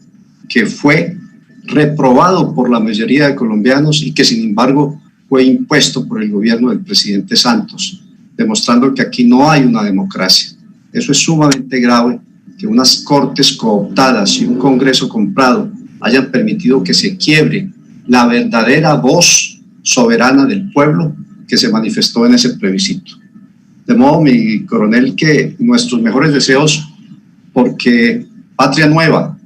que fue reprobado por la mayoría de colombianos y que sin embargo fue impuesto por el gobierno del presidente Santos, demostrando que aquí no hay una democracia. Eso es sumamente grave, que unas cortes cooptadas y un Congreso comprado hayan permitido que se quiebre la verdadera voz soberana del pueblo que se manifestó en ese plebiscito. De modo, mi coronel, que nuestros mejores deseos porque Patria Nueva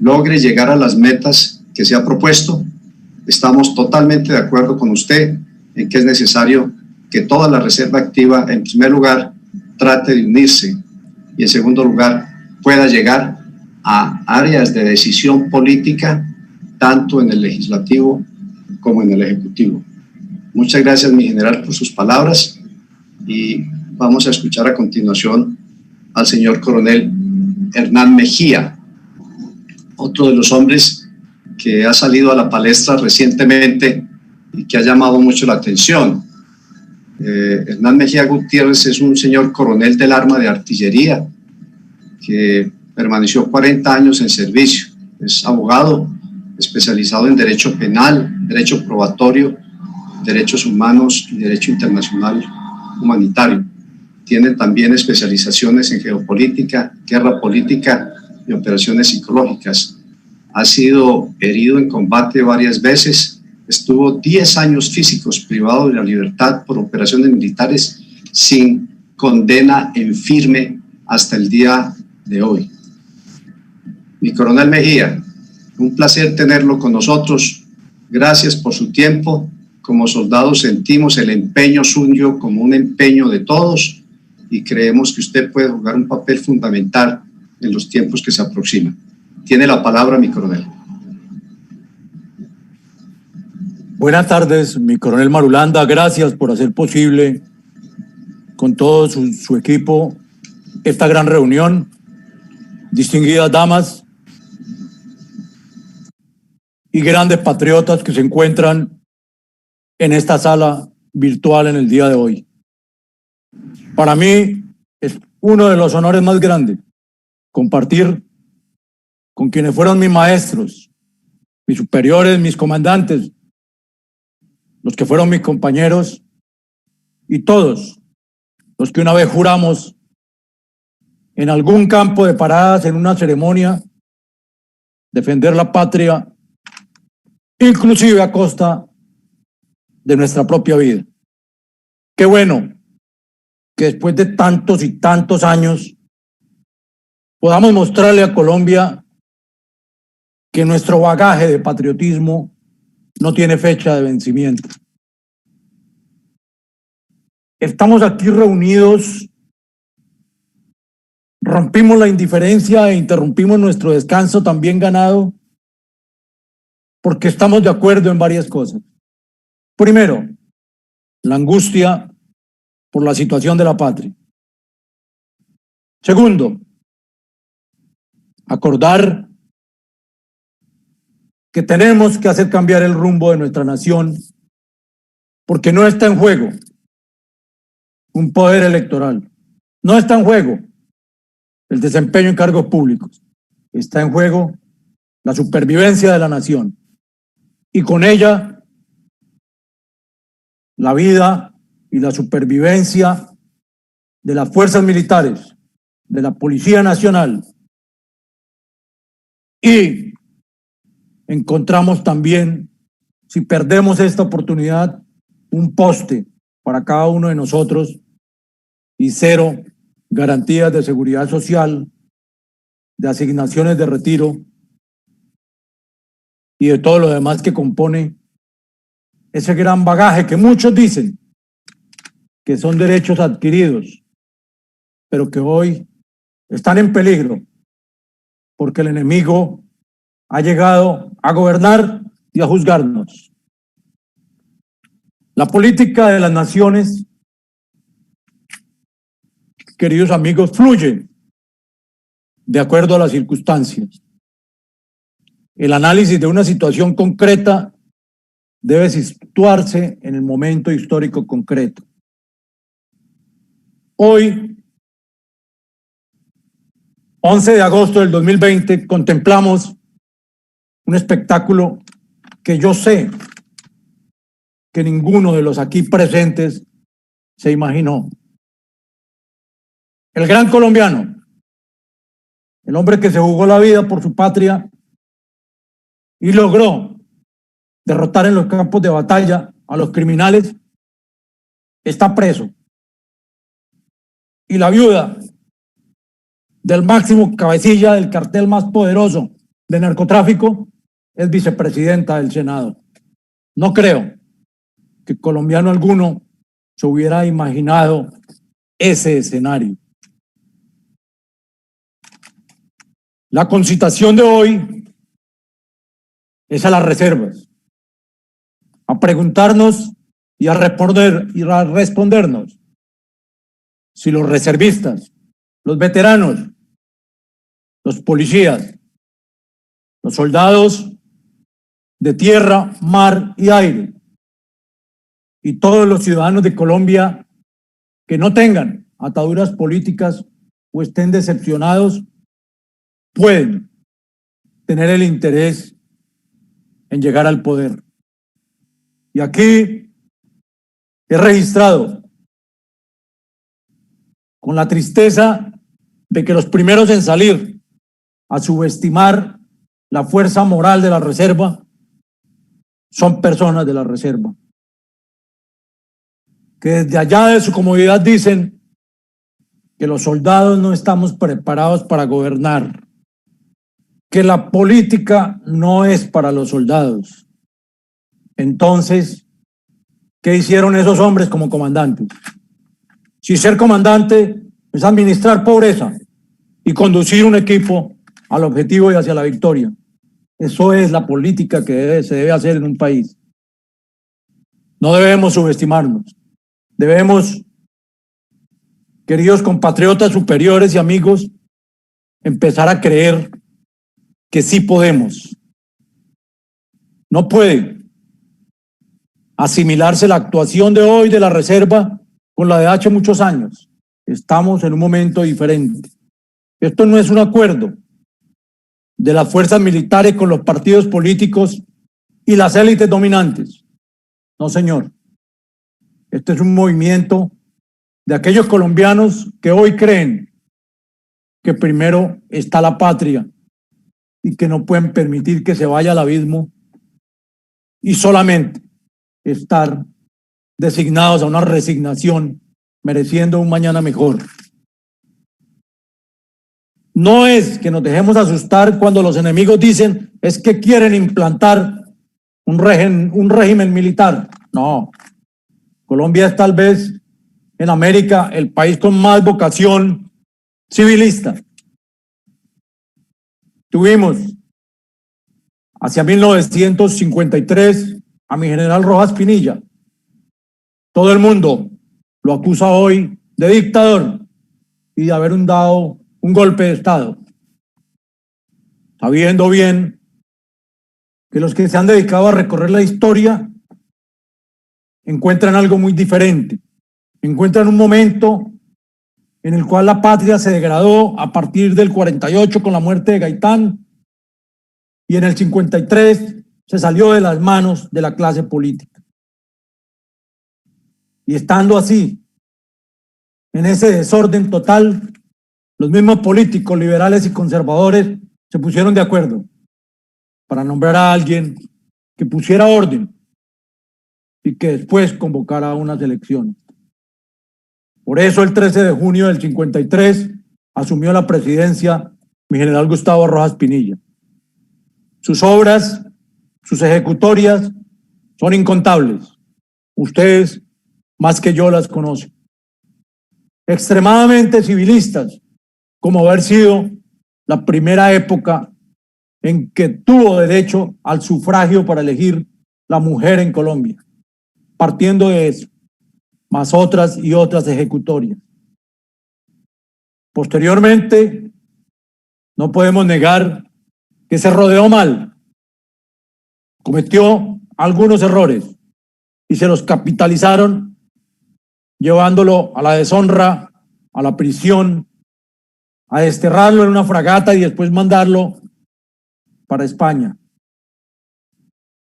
logre llegar a las metas que se ha propuesto. Estamos totalmente de acuerdo con usted en que es necesario que toda la reserva activa, en primer lugar, trate de unirse y en segundo lugar, pueda llegar a áreas de decisión política, tanto en el legislativo como en el ejecutivo. Muchas gracias, mi general, por sus palabras, y vamos a escuchar a continuación al señor coronel Hernán Mejía, otro de los hombres que ha salido a la palestra recientemente y que ha llamado mucho la atención. Hernán Mejía Gutiérrez es un señor coronel del arma de artillería que permaneció 40 años en servicio. Es abogado especializado en derecho penal, derecho probatorio, derechos humanos y derecho internacional humanitario. Tiene también especializaciones en geopolítica, guerra política y operaciones psicológicas. Ha sido herido en combate varias veces. Estuvo 10 años físicos privado de la libertad por operaciones militares sin condena en firme hasta el día de hoy. Mi coronel Mejía, un placer tenerlo con nosotros. Gracias por su tiempo. Como soldados sentimos el empeño suyo como un empeño de todos y creemos que usted puede jugar un papel fundamental en los tiempos que se aproximan. Tiene la palabra, mi coronel. Buenas tardes, mi coronel Marulanda. Gracias por hacer posible con todo su equipo esta gran reunión. Distinguidas damas y grandes patriotas que se encuentran en esta sala virtual en el día de hoy. Para mí es uno de los honores más grandes compartir con quienes fueron mis maestros, mis superiores, mis comandantes, los que fueron mis compañeros y todos los que una vez juramos en algún campo de paradas, en una ceremonia, defender la patria, inclusive a costa de nuestra propia vida. Qué bueno que después de tantos y tantos años podamos mostrarle a Colombia que nuestro bagaje de patriotismo no tiene fecha de vencimiento. Estamos aquí reunidos, rompimos la indiferencia e interrumpimos nuestro descanso también ganado porque estamos de acuerdo en varias cosas. Primero, la angustia por la situación de la patria. Segundo, acordar que tenemos que hacer cambiar el rumbo de nuestra nación porque no está en juego un poder electoral, no está en juego el desempeño en cargos públicos, está en juego la supervivencia de la nación y con ella la vida y la supervivencia de las fuerzas militares, de la Policía Nacional. Y encontramos también, si perdemos esta oportunidad, un poste para cada uno de nosotros y cero garantías de seguridad social, de asignaciones de retiro y de todo lo demás que compone ese gran bagaje que muchos dicen que son derechos adquiridos, pero que hoy están en peligro porque el enemigo ha llegado a gobernar y a juzgarnos. La política de las naciones, queridos amigos, fluye de acuerdo a las circunstancias. El análisis de una situación concreta debe situarse en el momento histórico concreto. Hoy, 11 de agosto del 2020, contemplamos un espectáculo que yo sé que ninguno de los aquí presentes se imaginó. El gran colombiano, el hombre que se jugó la vida por su patria y logró derrotar en los campos de batalla a los criminales, está preso. Y la viuda del máximo cabecilla del cartel más poderoso de narcotráfico es vicepresidenta del Senado. No creo que colombiano alguno se hubiera imaginado ese escenario. La concitación de hoy es a las reservas, a preguntarnos y a respondernos si los reservistas, los veteranos, los policías, los soldados de tierra, mar y aire y todos los ciudadanos de Colombia que no tengan ataduras políticas o estén decepcionados pueden tener el interés en llegar al poder. Y aquí he registrado con la tristeza de que los primeros en salir a subestimar la fuerza moral de la reserva son personas de la reserva, que desde allá de su comodidad dicen que los soldados no estamos preparados para gobernar, que la política no es para los soldados. Entonces, ¿qué hicieron esos hombres como comandantes? Si ser comandante es administrar pobreza y conducir un equipo al objetivo y hacia la victoria. Eso es la política que se debe hacer en un país. No debemos subestimarnos. Debemos, queridos compatriotas superiores y amigos, empezar a creer que sí podemos. No puede asimilarse la actuación de hoy de la reserva con la de hace muchos años. Estamos en un momento diferente. Esto no es un acuerdo de las fuerzas militares con los partidos políticos y las élites dominantes. No, señor. Este es un movimiento de aquellos colombianos que hoy creen que primero está la patria y que no pueden permitir que se vaya al abismo y solamente estar designados a una resignación mereciendo un mañana mejor. No es que nos dejemos asustar cuando los enemigos dicen es que quieren implantar un régimen militar. No. Colombia es tal vez en América el país con más vocación civilista. Tuvimos hacia 1953 a mi general Rojas Pinilla. Todo el mundo lo acusa hoy de dictador y de haber dado un golpe de Estado, sabiendo bien que los que se han dedicado a recorrer la historia encuentran algo muy diferente. Encuentran un momento en el cual la patria se degradó a partir del 48 con la muerte de Gaitán y en el 53 se salió de las manos de la clase política. Y estando así, en ese desorden total, los mismos políticos liberales y conservadores se pusieron de acuerdo para nombrar a alguien que pusiera orden y que después convocara unas elecciones. Por eso el 13 de junio del 53 asumió la presidencia mi general Gustavo Rojas Pinilla. Sus obras, sus ejecutorias son incontables. Ustedes más que yo las conocen. Extremadamente civilistas, como haber sido la primera época en que tuvo derecho al sufragio para elegir la mujer en Colombia. Partiendo de eso, más otras y otras ejecutorias. Posteriormente, no podemos negar que se rodeó mal, cometió algunos errores y se los capitalizaron llevándolo a la deshonra, a la prisión, a desterrarlo en una fragata y después mandarlo para España.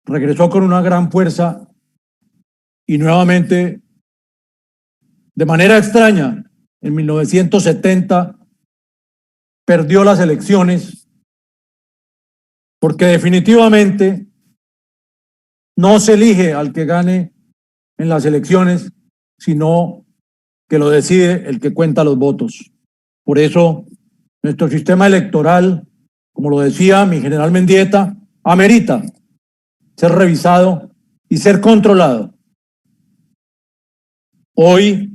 Regresó con una gran fuerza y nuevamente, de manera extraña, en 1970 perdió las elecciones porque definitivamente no se elige al que gane en las elecciones, sino que lo decide el que cuenta los votos. Por eso, nuestro sistema electoral, como lo decía mi general Mendieta, amerita ser revisado y ser controlado. Hoy,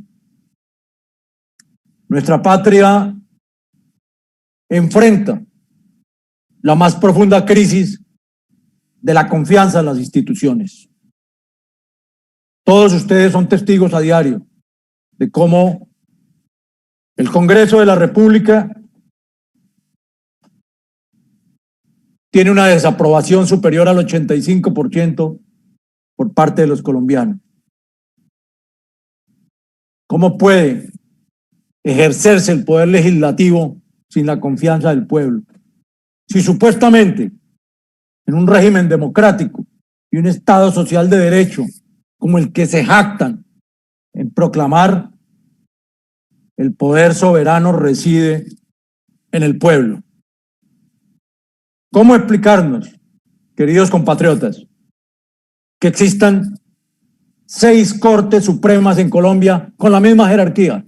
nuestra patria enfrenta la más profunda crisis de la confianza en las instituciones. Todos ustedes son testigos a diario de cómo el Congreso de la República tiene una desaprobación superior al 85% por parte de los colombianos. ¿Cómo puede ejercerse el poder legislativo sin la confianza del pueblo? Si supuestamente en un régimen democrático y un Estado social de derecho como el que se jactan en proclamar, el poder soberano reside en el pueblo. ¿Cómo explicarnos, queridos compatriotas, que existan 6 cortes supremas en Colombia con la misma jerarquía,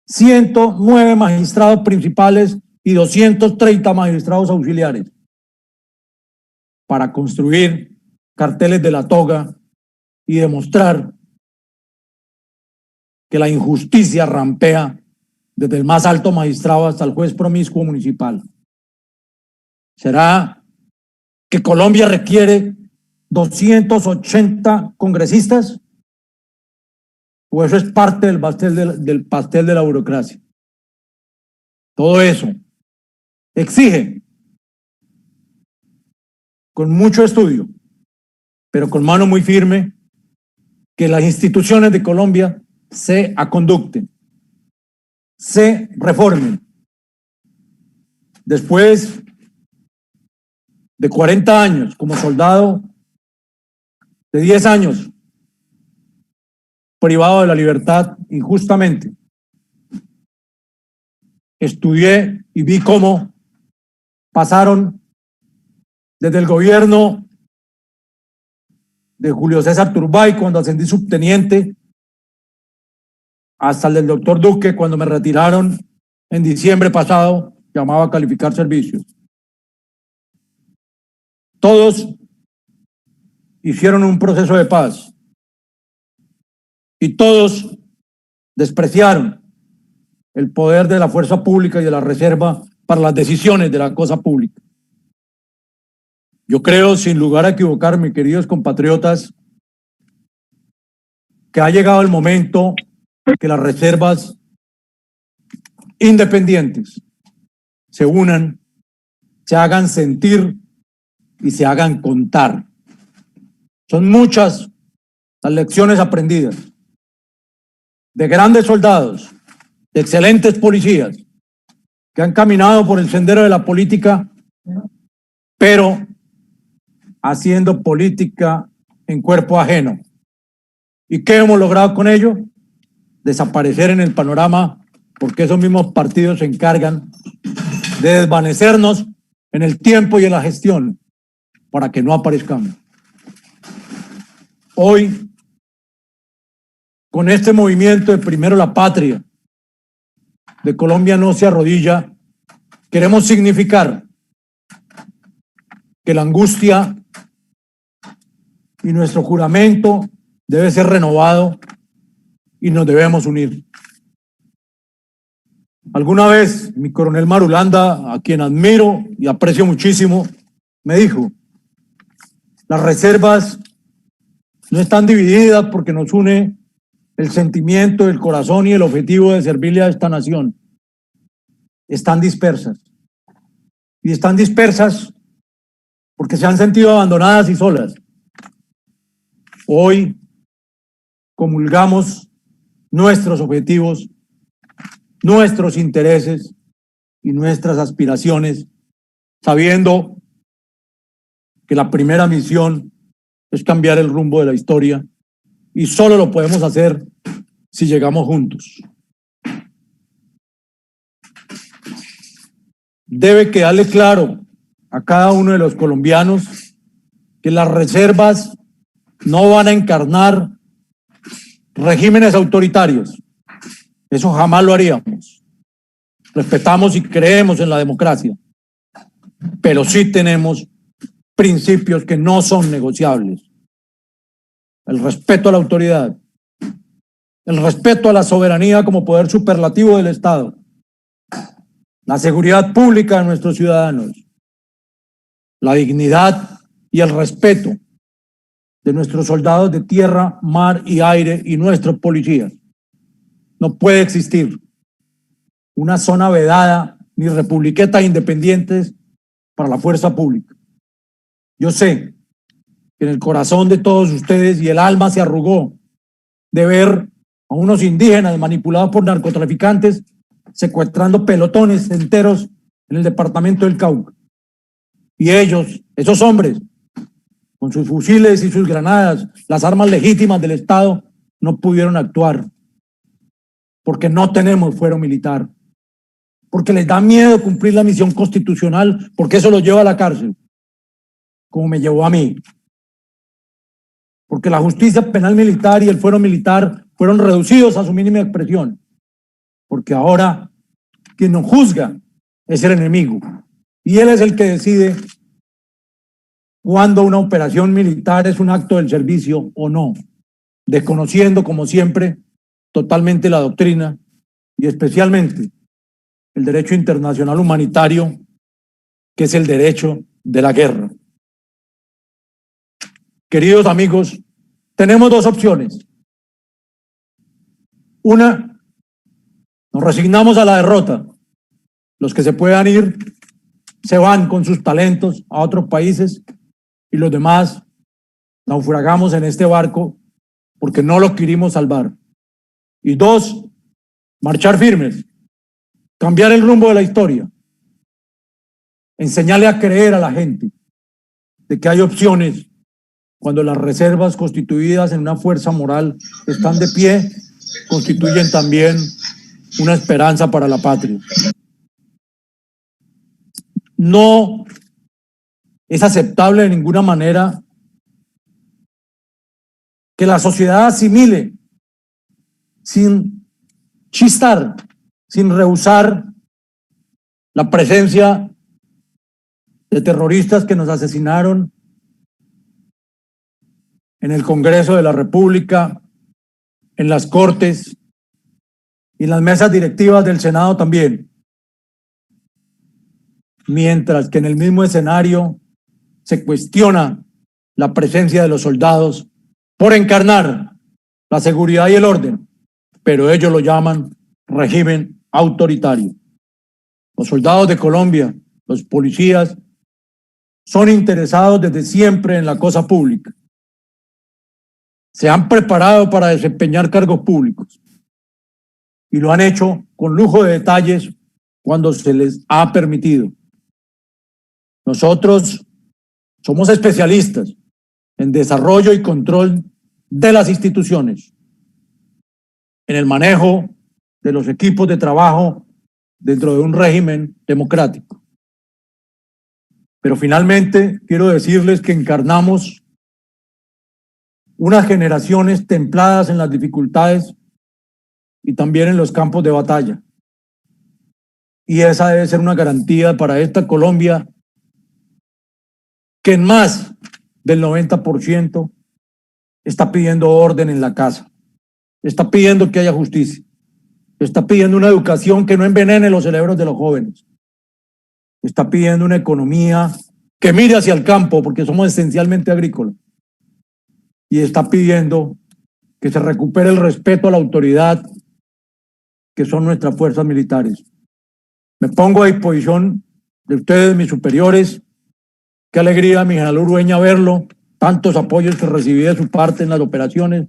109 magistrados principales y 230 magistrados auxiliares, para construir carteles de la toga y demostrar que la injusticia rampea desde el más alto magistrado hasta el juez promiscuo municipal? ¿Será que Colombia requiere 280 congresistas? ¿O eso es parte del pastel de la burocracia? Todo eso exige, con mucho estudio, pero con mano muy firme, que las instituciones de Colombia se aconducten, se reformen. Después de 40 años como soldado de 10 años privado de la libertad injustamente. Estudié y vi cómo pasaron desde el gobierno de Julio César Turbay, cuando ascendí subteniente, hasta el del doctor Duque, cuando me retiraron en diciembre pasado, llamaba a calificar servicios. Todos hicieron un proceso de paz y todos despreciaron el poder de la fuerza pública y de la reserva para las decisiones de la cosa pública. Yo creo, sin lugar a equivocarme, queridos compatriotas, que ha llegado el momento que las reservas independientes se unan, se hagan sentir y se hagan contar. Son muchas las lecciones aprendidas de grandes soldados, de excelentes policías que han caminado por el sendero de la política, pero haciendo política en cuerpo ajeno. ¿Y qué hemos logrado con ello? Desaparecer en el panorama, porque esos mismos partidos se encargan de desvanecernos en el tiempo y en la gestión para que no aparezcamos. Hoy, con este movimiento de Primero la Patria, de Colombia no se arrodilla, queremos significar que la angustia y nuestro juramento debe ser renovado y nos debemos unir. Alguna vez mi coronel Marulanda, a quien admiro y aprecio muchísimo, me dijo: las reservas no están divididas porque nos une el sentimiento, el corazón y el objetivo de servirle a esta nación. Están dispersas. Y están dispersas porque se han sentido abandonadas y solas. Hoy comulgamos nuestros objetivos, nuestros intereses y nuestras aspiraciones, sabiendo que la primera misión es cambiar el rumbo de la historia y solo lo podemos hacer si llegamos juntos. Debe quedarle claro a cada uno de los colombianos que las reservas no van a encarnar regímenes autoritarios. Eso jamás lo haríamos. Respetamos y creemos en la democracia, pero sí tenemos principios que no son negociables. El respeto a la autoridad, el respeto a la soberanía como poder superlativo del Estado, la seguridad pública de nuestros ciudadanos, la dignidad y el respeto de nuestros soldados de tierra, mar y aire y nuestros policías. No puede existir una zona vedada ni republiquetas independientes para la fuerza pública. Yo sé que en el corazón de todos ustedes y el alma se arrugó de ver a unos indígenas manipulados por narcotraficantes secuestrando pelotones enteros en el departamento del Cauca. Y ellos, esos hombres, con sus fusiles y sus granadas, las armas legítimas del Estado, no pudieron actuar porque no tenemos fuero militar, porque les da miedo cumplir la misión constitucional, porque eso los lleva a la cárcel, como me llevó a mí. Porque la justicia penal militar y el fuero militar fueron reducidos a su mínima expresión, porque ahora quien nos juzga es el enemigo, y él es el que decide cuando una operación militar es un acto del servicio o no, desconociendo, como siempre, totalmente la doctrina y especialmente el derecho internacional humanitario, que es el derecho de la guerra. Queridos amigos, tenemos dos opciones. Una, nos resignamos a la derrota. Los que se puedan ir se van con sus talentos a otros países y los demás naufragamos en este barco porque no lo quirimos salvar. Y dos, marchar firmes, cambiar el rumbo de la historia, enseñarle a creer a la gente de que hay opciones cuando las reservas constituidas en una fuerza moral están de pie, constituyen también una esperanza para la patria. No es aceptable de ninguna manera que la sociedad asimile sin chistar, sin rehusar la presencia de terroristas que nos asesinaron en el Congreso de la República, en las Cortes y en las mesas directivas del Senado también. Mientras que en el mismo escenario se cuestiona la presencia de los soldados por encarnar la seguridad y el orden, pero ellos lo llaman régimen autoritario. Los soldados de Colombia, los policías, son interesados desde siempre en la cosa pública. Se han preparado para desempeñar cargos públicos y lo han hecho con lujo de detalles cuando se les ha permitido. Nosotros somos especialistas en desarrollo y control de las instituciones, en el manejo de los equipos de trabajo dentro de un régimen democrático. Pero finalmente quiero decirles que encarnamos unas generaciones templadas en las dificultades y también en los campos de batalla. Y esa debe ser una garantía para esta Colombia que en más del 90% está pidiendo orden en la casa, está pidiendo que haya justicia, está pidiendo una educación que no envenene los cerebros de los jóvenes, está pidiendo una economía que mire hacia el campo porque somos esencialmente agrícolas, y está pidiendo que se recupere el respeto a la autoridad que son nuestras fuerzas militares. Me pongo a disposición de ustedes, mis superiores. Qué alegría, mi general Urueña, verlo, tantos apoyos que recibí de su parte en las operaciones.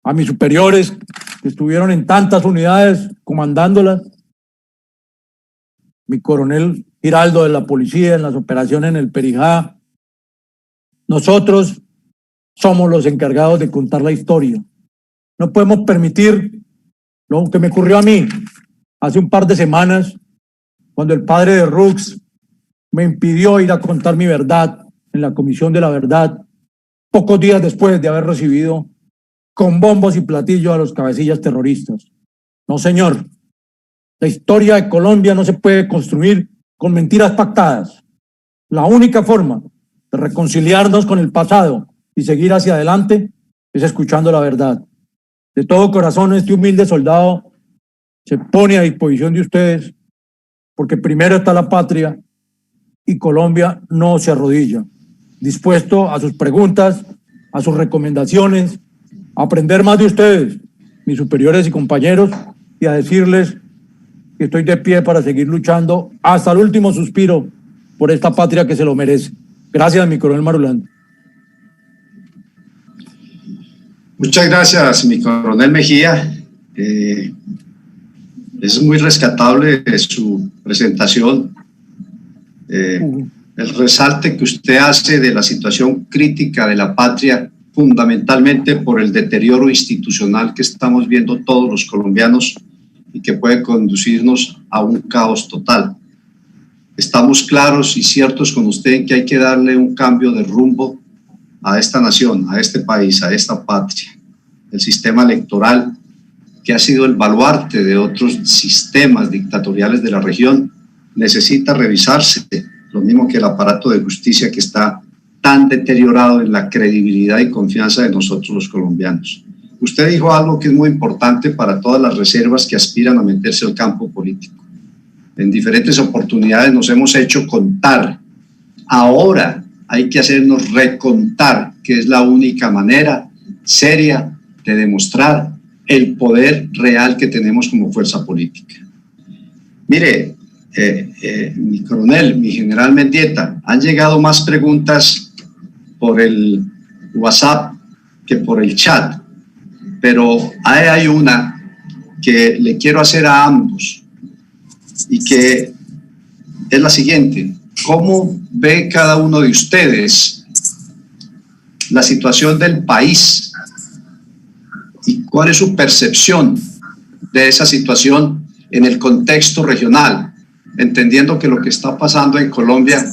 A mis superiores que estuvieron en tantas unidades comandándolas. Mi coronel Giraldo de la policía en las operaciones en el Perijá. Nosotros somos los encargados de contar la historia. No podemos permitir lo que me ocurrió a mí hace un par de semanas, cuando el padre de Rux me impidió ir a contar mi verdad en la Comisión de la Verdad, pocos días después de haber recibido con bombos y platillos a los cabecillas terroristas. No, señor. La historia de Colombia no se puede construir con mentiras pactadas. La única forma de reconciliarnos con el pasado y seguir hacia adelante es escuchando la verdad. De todo corazón, este humilde soldado se pone a disposición de ustedes porque primero está la patria y Colombia no se arrodilla. Dispuesto a sus preguntas, a sus recomendaciones, a aprender más de ustedes, mis superiores y compañeros, y a decirles que estoy de pie para seguir luchando hasta el último suspiro por esta patria que se lo merece. Gracias, mi coronel Marulanda. Muchas gracias, mi coronel Mejía. Es muy rescatable su presentación. El resalte que usted hace de la situación crítica de la patria, fundamentalmente por el deterioro institucional que estamos viendo todos los colombianos y que puede conducirnos a un caos total. Estamos claros y ciertos con usted en que hay que darle un cambio de rumbo a esta nación, a este país, a esta patria. El sistema electoral, que ha sido el baluarte de otros sistemas dictatoriales de la región, necesita revisarse, lo mismo que el aparato de justicia que está tan deteriorado en la credibilidad y confianza de nosotros los colombianos. Usted dijo algo que es muy importante para todas las reservas que aspiran a meterse al campo político. En diferentes oportunidades nos hemos hecho contar. Ahora hay que hacernos recontar, que es la única manera seria de demostrar el poder real que tenemos como fuerza política. Mire, mi coronel, mi general Mendieta, han llegado más preguntas por el WhatsApp que por el chat, pero hay una que le quiero hacer a ambos y que es la siguiente: ¿cómo ve cada uno de ustedes la situación del país y cuál es su percepción de esa situación en el contexto regional, entendiendo que lo que está pasando en Colombia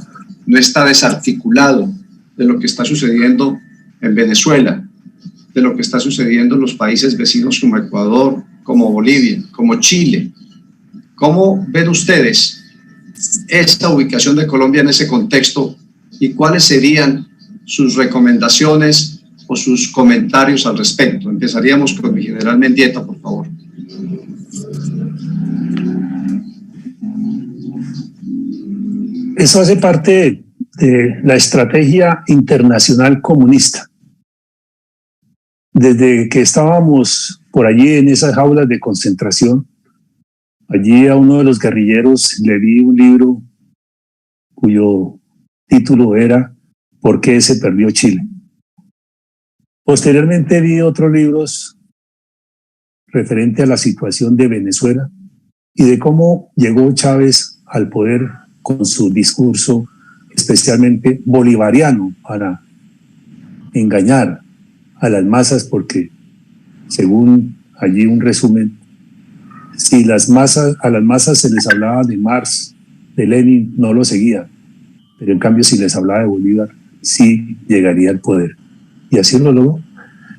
no está desarticulado de lo que está sucediendo en Venezuela, de lo que está sucediendo en los países vecinos como Ecuador, como Bolivia, como Chile. ¿Cómo ven ustedes esta ubicación de Colombia en ese contexto y cuáles serían sus recomendaciones o sus comentarios al respecto? Empezaríamos con mi general Mendieta, por favor. Eso hace parte de la estrategia internacional comunista. Desde que estábamos por allí en esas jaulas de concentración, allí a uno de los guerrilleros le di un libro cuyo título era ¿Por qué se perdió Chile? Posteriormente vi otros libros referente a la situación de Venezuela y de cómo llegó Chávez al poder con su discurso especialmente bolivariano para engañar a las masas, porque según allí un resumen, si a las masas se les hablaba de Marx, de Lenin, no lo seguían, pero en cambio si les hablaba de Bolívar, sí llegaría al poder. Y así lo logró.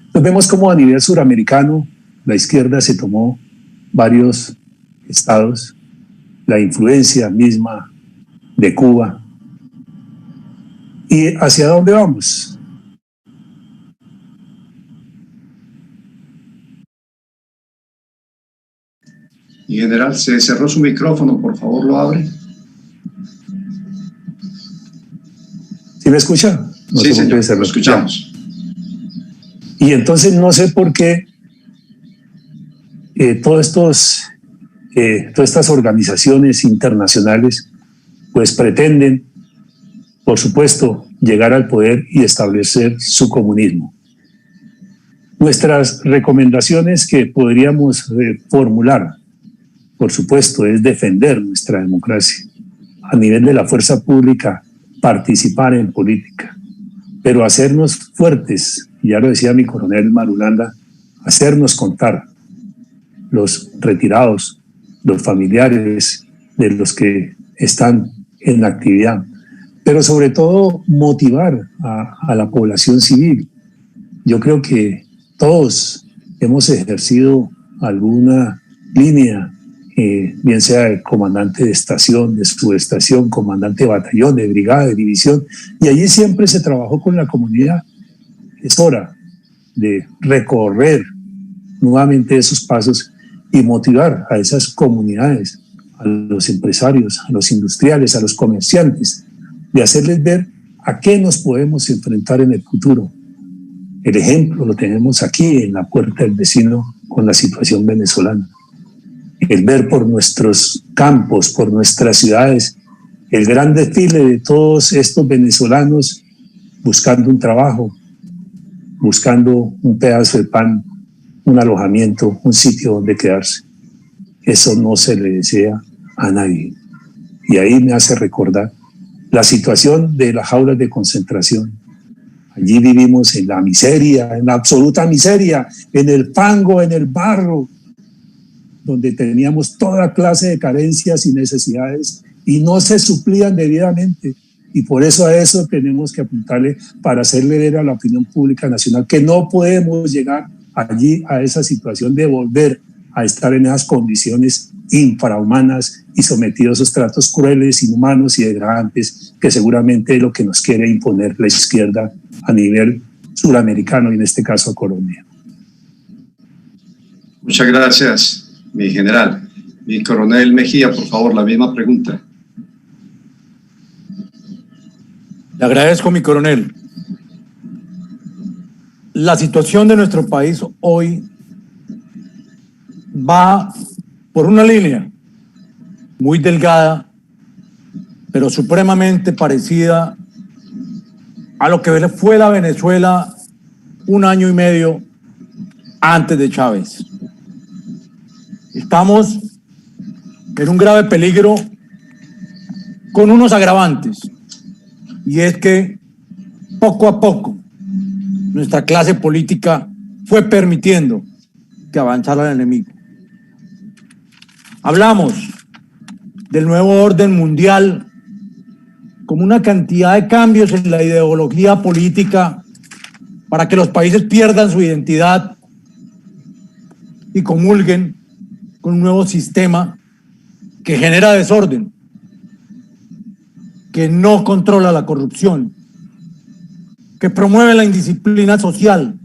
Entonces vemos cómo a nivel suramericano la izquierda se tomó varios estados, la influencia misma de Cuba. ¿Y hacia dónde vamos? En general, se cerró su micrófono, por favor, lo abre. ¿Sí me escucha? No sí, señor, lo escuchamos. Y entonces no sé por qué todas estas organizaciones internacionales pues pretenden, por supuesto, llegar al poder y establecer su comunismo. Nuestras recomendaciones que podríamos formular, por supuesto, es defender nuestra democracia. A nivel de la fuerza pública, participar en política, pero hacernos fuertes, ya lo decía mi coronel Marulanda, hacernos contar los retirados, los familiares de los que están en actividad, pero sobre todo motivar a la población civil. Yo creo que todos hemos ejercido alguna línea, bien sea de comandante de estación, de subestación, comandante de batallón, de brigada, de división, y allí siempre se trabajó con la comunidad. Es hora de recorrer nuevamente esos pasos y motivar a esas comunidades, a los empresarios, a los industriales, a los comerciantes, de hacerles ver a qué nos podemos enfrentar en el futuro. El ejemplo lo tenemos aquí en la puerta del vecino con la situación venezolana. El ver por nuestros campos, por nuestras ciudades, el gran desfile de todos estos venezolanos buscando un trabajo, buscando un pedazo de pan, un alojamiento, un sitio donde quedarse. Eso no se le desea a nadie. Y ahí me hace recordar la situación de las jaulas de concentración. Allí vivimos en la miseria, en la absoluta miseria, en el fango, en el barro, donde teníamos toda clase de carencias y necesidades y no se suplían debidamente. Y por eso a eso tenemos que apuntarle para hacerle ver a la opinión pública nacional que no podemos llegar allí a esa situación de volver a estar en esas condiciones infrahumanas y sometidos a esos tratos crueles, inhumanos y degradantes que seguramente es lo que nos quiere imponer la izquierda a nivel suramericano y en este caso a Colombia. Muchas gracias, mi general. Mi coronel Mejía, por favor, la misma pregunta. Le agradezco, mi coronel. La situación de nuestro país hoy va por una línea muy delgada, pero supremamente parecida a lo que fue la Venezuela 1 año y medio antes de Chávez. Estamos en un grave peligro con unos agravantes, y es que poco a poco nuestra clase política fue permitiendo que avanzara el enemigo. Hablamos del nuevo orden mundial como una cantidad de cambios en la ideología política para que los países pierdan su identidad y comulguen con un nuevo sistema que genera desorden, que no controla la corrupción, que promueve la indisciplina social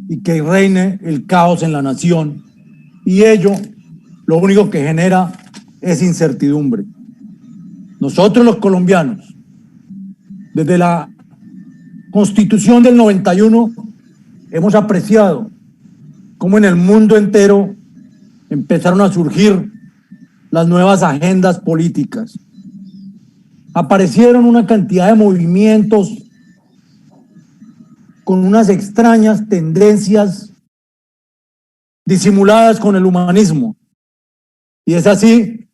y que reine el caos en la nación. Y ello lo único que genera es incertidumbre. Nosotros los colombianos, desde la Constitución del 91, hemos apreciado cómo en el mundo entero empezaron a surgir las nuevas agendas políticas. Aparecieron una cantidad de movimientos con unas extrañas tendencias disimuladas con el humanismo. Y es así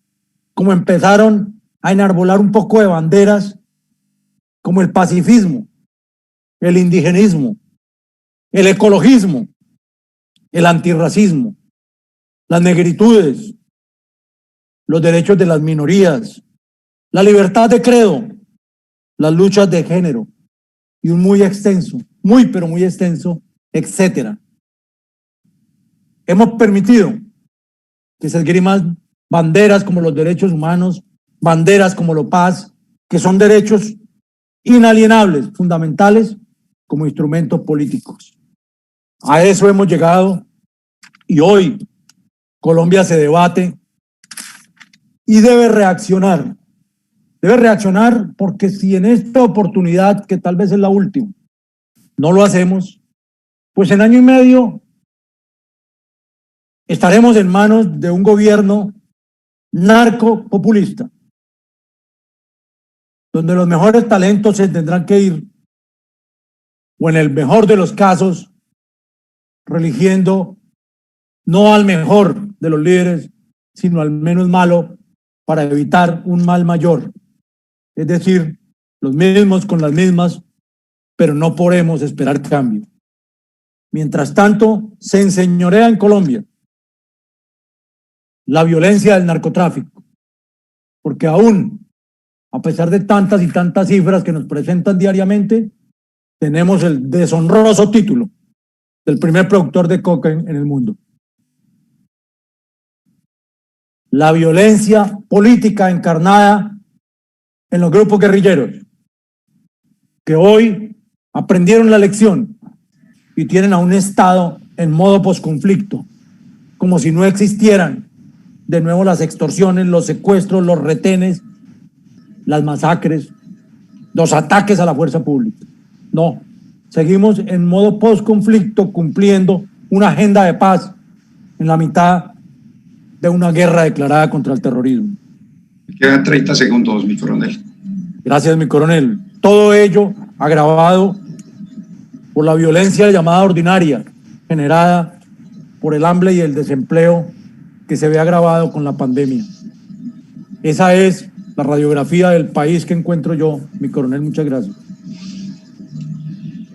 como empezaron a enarbolar un poco de banderas como el pacifismo, el indigenismo, el ecologismo, el antirracismo, las negritudes, los derechos de las minorías, la libertad de credo, las luchas de género y un muy extenso, pero muy extenso, etcétera. Hemos permitido que se esgriman banderas como los derechos humanos, banderas como la paz, que son derechos inalienables, fundamentales, como instrumentos políticos. A eso hemos llegado y hoy Colombia se debate y debe reaccionar. Debe reaccionar porque si en esta oportunidad, que tal vez es la última, no lo hacemos, pues en año y medio estaremos en manos de un gobierno narcopopulista, donde los mejores talentos se tendrán que ir, o en el mejor de los casos, religiendo no al mejor de los líderes, sino al menos malo, para evitar un mal mayor. Es decir, los mismos con las mismas, pero no podemos esperar cambio. Mientras tanto, se enseñorea en Colombia la violencia del narcotráfico, porque aún, a pesar de tantas y tantas cifras que nos presentan diariamente, tenemos el deshonroso título del primer productor de coca en el mundo. La violencia política encarnada en los grupos guerrilleros, que hoy aprendieron la lección y tienen a un Estado en modo posconflicto, como si no existieran de nuevo las extorsiones, los secuestros, los retenes, las masacres, los ataques a la fuerza pública. No, seguimos en modo posconflicto cumpliendo una agenda de paz en la mitad de una guerra declarada contra el terrorismo. Quedan 30 segundos, mi coronel. Gracias, mi coronel. Todo ello agravado por la violencia llamada ordinaria, generada por el hambre y el desempleo que se ve agravado con la pandemia. Esa es la radiografía del país que encuentro yo, mi coronel. Muchas gracias.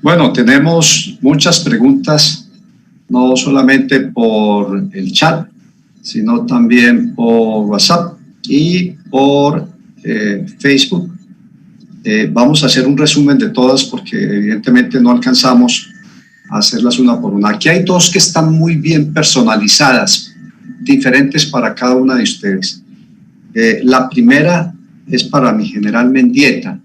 Bueno, tenemos muchas preguntas, no solamente por el chat, sino también por WhatsApp y por Facebook. Vamos a hacer un resumen de todas porque evidentemente no alcanzamos a hacerlas una por una. Aquí hay dos que están muy bien personalizadas, diferentes para cada una de ustedes. La primera es para mi general Mendieta,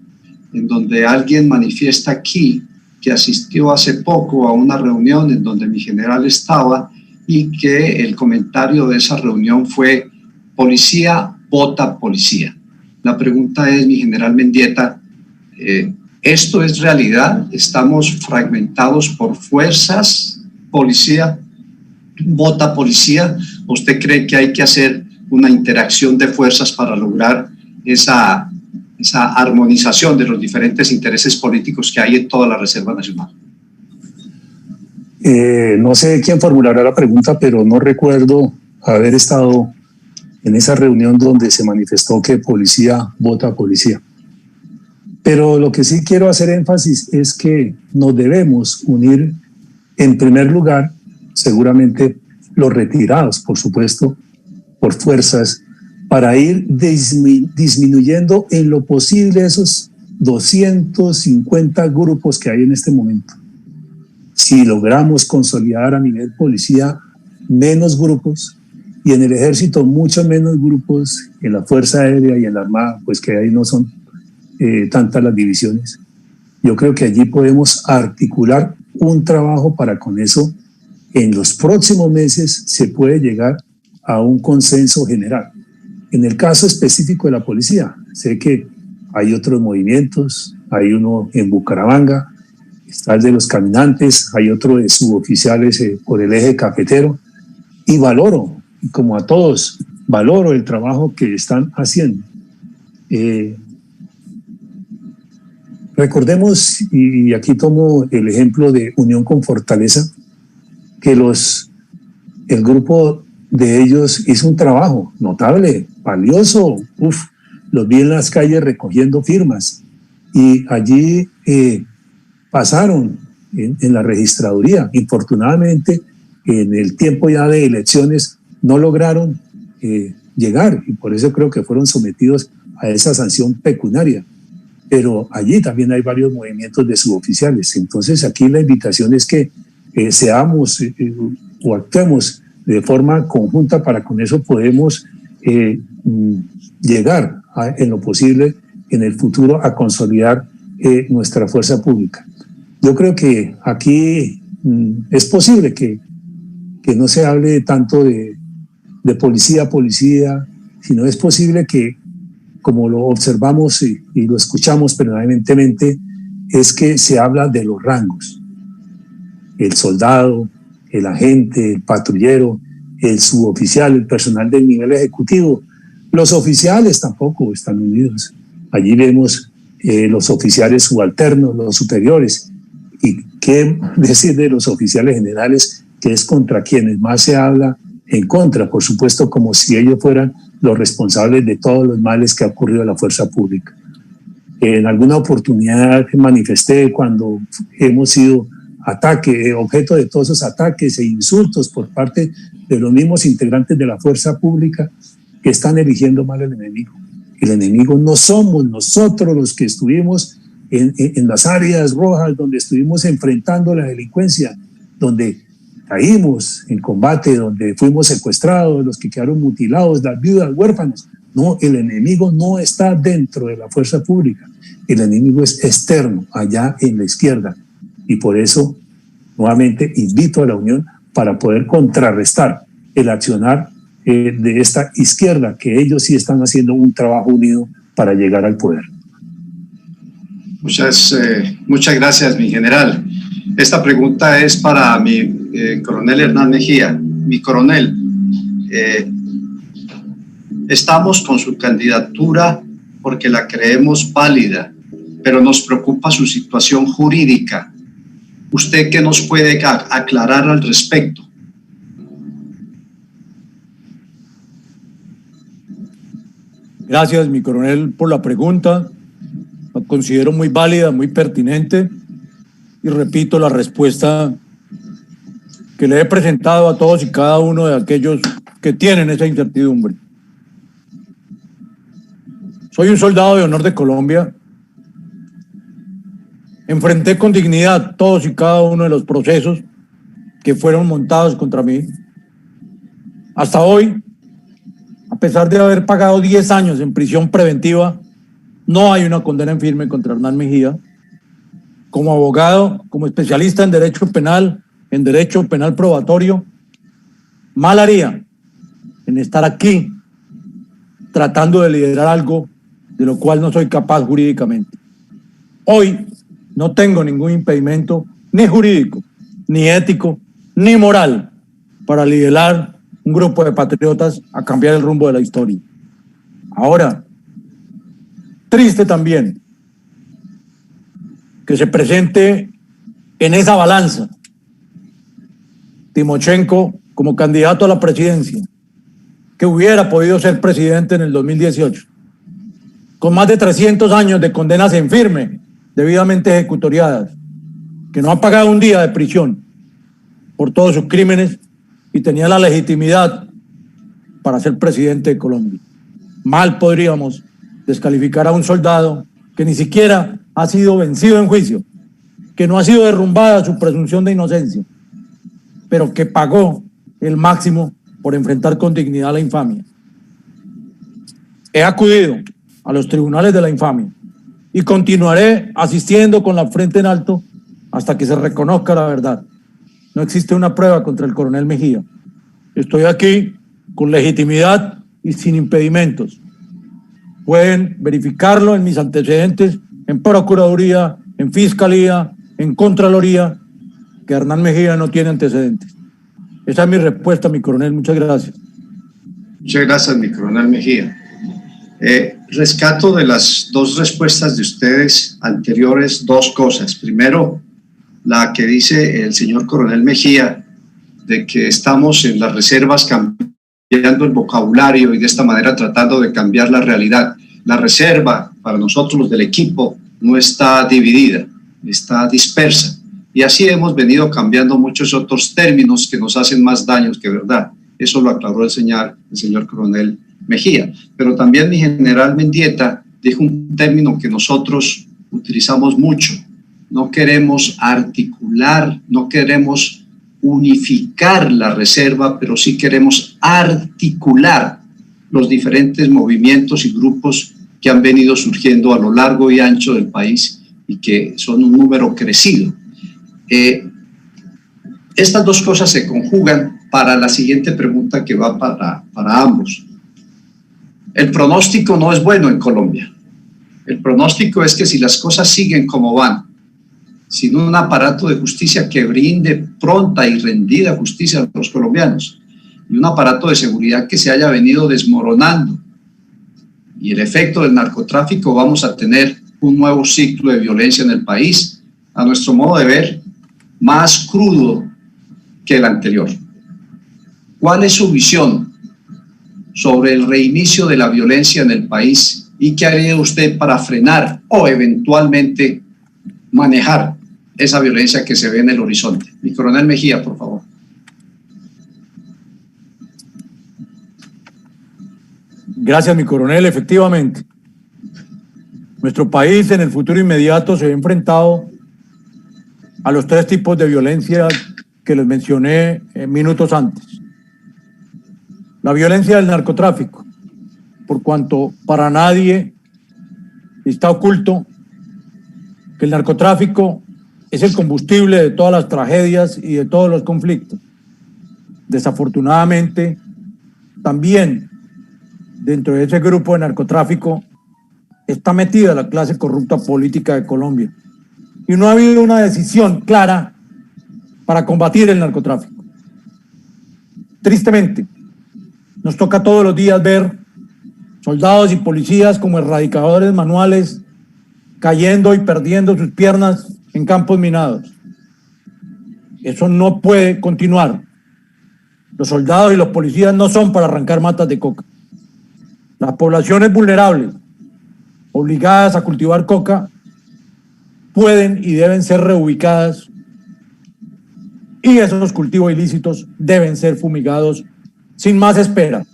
en donde alguien manifiesta aquí que asistió hace poco a una reunión en donde mi general estaba y que el comentario de esa reunión fue: policía vota policía. La pregunta es, mi general Mendieta, ¿esto es realidad? ¿Estamos fragmentados por fuerzas? ¿Policía vota policía? ¿Usted cree que hay que hacer una interacción de fuerzas para lograr esa armonización de los diferentes intereses políticos que hay en toda la Reserva Nacional? No sé quién formulará la pregunta, pero no recuerdo haber estado en esa reunión donde se manifestó que policía vota policía. Pero lo que sí quiero hacer énfasis es que nos debemos unir, en primer lugar, seguramente los retirados, por supuesto, por fuerzas, para ir disminuyendo en lo posible esos 250 grupos que hay en este momento. Si logramos consolidar a nivel policía menos grupos, y en el ejército mucho menos grupos, en la Fuerza Aérea y en la Armada, pues que ahí no son tantas las divisiones, yo creo que allí podemos articular un trabajo para con eso en los próximos meses se puede llegar a un consenso general. En el caso específico de la policía, sé que hay otros movimientos, hay uno en Bucaramanga, está el de los caminantes, hay otro de suboficiales por el eje cafetero, y valoro, como a todos, valoro el trabajo que están haciendo. Recordemos, y aquí tomo el ejemplo de Unión con Fortaleza, que el grupo de ellos hizo un trabajo notable, valioso. Los vi en las calles recogiendo firmas y allí pasaron en la registraduría. Infortunadamente, en el tiempo ya de elecciones no lograron llegar y por eso creo que fueron sometidos a esa sanción pecuniaria. Pero allí también hay varios movimientos de suboficiales. Entonces aquí la invitación es que seamos o actuemos de forma conjunta para con eso podemos llegar en lo posible en el futuro a consolidar nuestra fuerza pública. Yo creo que aquí es posible que no se hable tanto de policía, sino es posible que, como lo observamos y lo escuchamos permanentemente, es que se habla de los rangos. El soldado, el agente, el patrullero, el suboficial, el personal del nivel ejecutivo. Los oficiales tampoco están unidos. Allí vemos los oficiales subalternos, los superiores. ¿Y qué decir de los oficiales generales, que es contra quienes más se habla en contra? Por supuesto, como si ellos fueran los responsables de todos los males que ha ocurrido a la fuerza pública. En alguna oportunidad manifesté cuando hemos sido objeto de todos esos ataques e insultos por parte de los mismos integrantes de la fuerza pública que están eligiendo mal al enemigo. El enemigo no somos nosotros los que estuvimos en las áreas rojas, donde estuvimos enfrentando la delincuencia, donde caímos en combate, donde fuimos secuestrados, los que quedaron mutilados, las viudas, huérfanos. No, el enemigo no está dentro de la fuerza pública. El enemigo es externo, allá en la izquierda. Y por eso, nuevamente, invito a la unión para poder contrarrestar el accionar de esta izquierda, que ellos sí están haciendo un trabajo unido para llegar al poder. Muchas gracias, mi general. Esta pregunta es para mi coronel Hernán Mejía. Mi coronel, estamos con su candidatura porque la creemos válida, pero nos preocupa su situación jurídica. ¿Usted qué nos puede aclarar al respecto? Gracias, mi coronel, por la pregunta. La considero muy válida, muy pertinente. Y repito la respuesta que le he presentado a todos y cada uno de aquellos que tienen esa incertidumbre. Soy un soldado de honor de Colombia. Enfrenté con dignidad todos y cada uno de los procesos que fueron montados contra mí. Hasta hoy, a pesar de haber pagado 10 años en prisión preventiva, no hay una condena en firme contra Hernán Mejía. Como abogado, como especialista en derecho penal probatorio, mal haría en estar aquí tratando de liderar algo de lo cual no soy capaz jurídicamente. Hoy no tengo ningún impedimento, ni jurídico, ni ético, ni moral, para liderar un grupo de patriotas a cambiar el rumbo de la historia. Ahora, triste también que se presente en esa balanza Timochenko como candidato a la presidencia, que hubiera podido ser presidente en el 2018, con más de 300 años de condenas en firme, debidamente ejecutoriadas, que no ha pagado un día de prisión por todos sus crímenes y tenía la legitimidad para ser presidente de Colombia. Mal podríamos descalificar a un soldado que ni siquiera ha sido vencido en juicio, que no ha sido derrumbada su presunción de inocencia, pero que pagó el máximo por enfrentar con dignidad la infamia. He acudido a los tribunales de la infamia y continuaré asistiendo con la frente en alto hasta que se reconozca la verdad. No existe una prueba contra el coronel Mejía. Estoy aquí con legitimidad y sin impedimentos. Pueden verificarlo en mis antecedentes, en Procuraduría, en Fiscalía, en Contraloría, que Hernán Mejía no tiene antecedentes. Esa es mi respuesta, mi coronel. Muchas gracias. Muchas gracias, mi coronel Mejía. Rescato de las dos respuestas de ustedes anteriores dos cosas. Primero, la que dice el señor coronel Mejía, de que estamos en las reservas cambiando el vocabulario y de esta manera tratando de cambiar la realidad. La reserva, para nosotros los del equipo, no está dividida, está dispersa. Y así hemos venido cambiando muchos otros términos que nos hacen más daños que verdad. Eso lo aclaró el señor coronel Mejía. Pero también mi general Mendieta dijo un término que nosotros utilizamos mucho. No queremos articular, no queremos unificar la reserva, pero sí queremos articular los diferentes movimientos y grupos que han venido surgiendo a lo largo y ancho del país y que son un número crecido. Estas dos cosas se conjugan para la siguiente pregunta que va para ambos. El pronóstico no es bueno en Colombia. El pronóstico es que si las cosas siguen como van, sin un aparato de justicia que brinde pronta y rendida justicia a los colombianos y un aparato de seguridad que se haya venido desmoronando y el efecto del narcotráfico, vamos a tener un nuevo ciclo de violencia en el país, a nuestro modo de ver, más crudo que el anterior. ¿Cuál es su visión sobre el reinicio de la violencia en el país y qué haría usted para frenar o eventualmente manejar esa violencia que se ve en el horizonte? Mi coronel Mejía, por favor. Gracias, mi coronel. Efectivamente, nuestro país en el futuro inmediato se ve enfrentado a los tres tipos de violencia que les mencioné minutos antes. La violencia del narcotráfico, por cuanto para nadie está oculto que el narcotráfico es el combustible de todas las tragedias y de todos los conflictos. Desafortunadamente, también dentro de ese grupo de narcotráfico está metida la clase corrupta política de Colombia. Y no ha habido una decisión clara para combatir el narcotráfico. Tristemente, nos toca todos los días ver soldados y policías como erradicadores manuales cayendo y perdiendo sus piernas en campos minados. Eso no puede continuar. Los soldados y los policías no son para arrancar matas de coca. Las poblaciones vulnerables, obligadas a cultivar coca, pueden y deben ser reubicadas y esos cultivos ilícitos deben ser fumigados sin más espera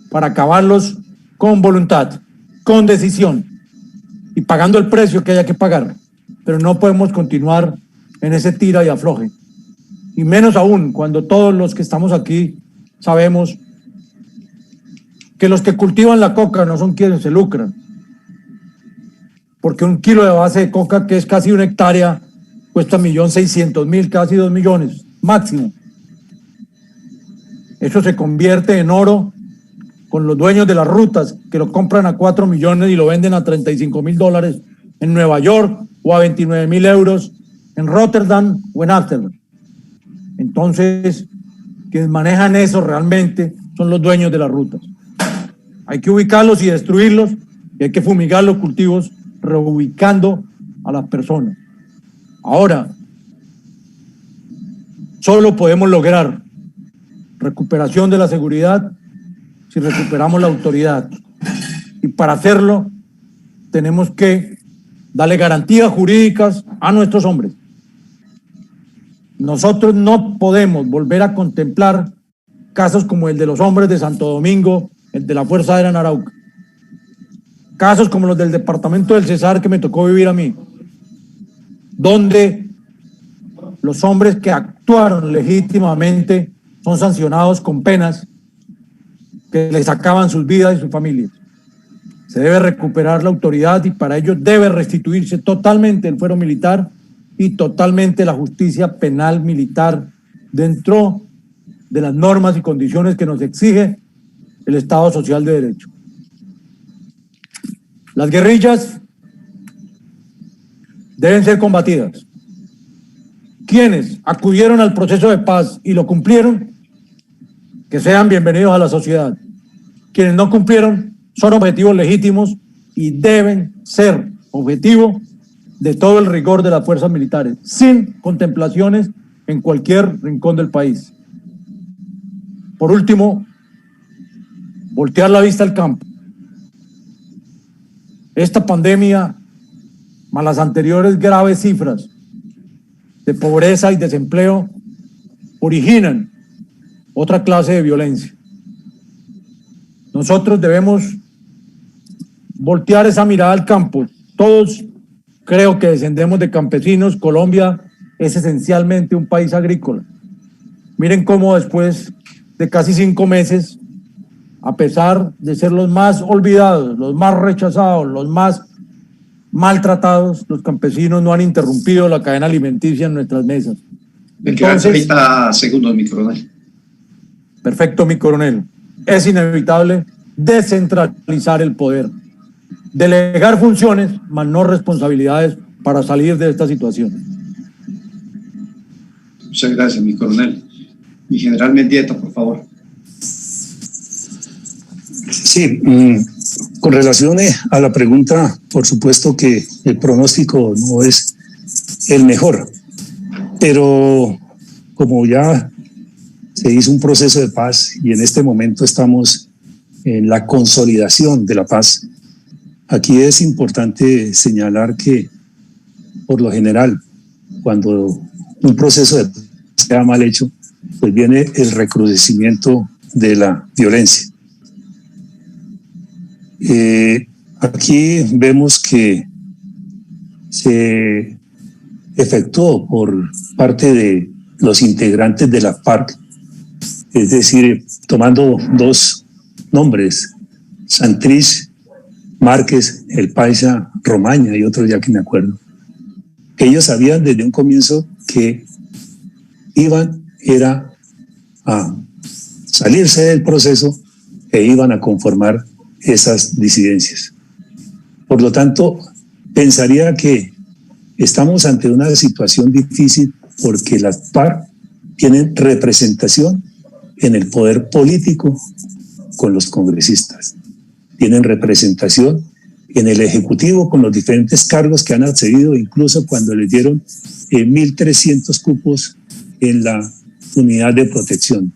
para acabarlos con voluntad, con decisión y pagando el precio que haya que pagar. Pero no podemos continuar en ese tira y afloje. Y menos aún cuando todos los que estamos aquí sabemos que los que cultivan la coca no son quienes se lucran. Porque un kilo de base de coca, que es casi una hectárea, cuesta 1.600.000, casi 2 millones, máximo. Eso se convierte en oro con los dueños de las rutas, que lo compran a 4 millones y lo venden a $35.000 en Nueva York o a 29.000 euros en Rotterdam o en Ámsterdam. Entonces, quienes manejan eso realmente son los dueños de las rutas. Hay que ubicarlos y destruirlos y hay que fumigar los cultivos reubicando a las personas. Ahora, solo podemos lograr recuperación de la seguridad si recuperamos la autoridad. Y para hacerlo, tenemos que darle garantías jurídicas a nuestros hombres. Nosotros no podemos volver a contemplar casos como el de los hombres de Santo Domingo, el de la Fuerza Aérea en Arauca. Casos como los del departamento del Cesar que me tocó vivir a mí, donde los hombres que actuaron legítimamente son sancionados con penas que les acaban sus vidas y sus familias. Se debe recuperar la autoridad y para ello debe restituirse totalmente el fuero militar y totalmente la justicia penal militar dentro de las normas y condiciones que nos exige el Estado Social de Derecho. Las guerrillas deben ser combatidas. Quienes acudieron al proceso de paz y lo cumplieron, que sean bienvenidos a la sociedad. Quienes no cumplieron son objetivos legítimos y deben ser objetivo de todo el rigor de las fuerzas militares, sin contemplaciones en cualquier rincón del país. Por último, voltear la vista al campo. Esta pandemia, más las anteriores graves cifras de pobreza y desempleo, originan otra clase de violencia. Nosotros debemos voltear esa mirada al campo. Todos creo que descendemos de campesinos. Colombia es esencialmente un país agrícola. Miren cómo después de casi 5 meses, a pesar de ser los más olvidados, los más rechazados, los más maltratados, los campesinos no han interrumpido la cadena alimenticia en nuestras mesas. Me quedan 30 segundos, mi coronel. Perfecto, mi coronel. Es inevitable descentralizar el poder, delegar funciones, mas no responsabilidades para salir de esta situación. Muchas gracias, mi coronel. Mi general Mendieta, por favor. Sí, con relación a la pregunta, por supuesto que el pronóstico no es el mejor, pero como ya se hizo un proceso de paz y en este momento estamos en la consolidación de la paz, aquí es importante señalar que, por lo general, cuando un proceso de paz sea mal hecho, pues viene el recrudecimiento de la violencia. Aquí vemos que se efectuó por parte de los integrantes de la FARC, es decir, tomando 2 nombres, Santrich Márquez, el paisa Romaña y otros ya que me acuerdo, que ellos sabían desde un comienzo que era a salirse del proceso e iban a conformar esas disidencias. Por lo tanto, pensaría que estamos ante una situación difícil porque las FARC tienen representación en el poder político con los congresistas, tienen representación en el Ejecutivo con los diferentes cargos que han accedido, incluso cuando les dieron 1.300 cupos en la unidad de protección.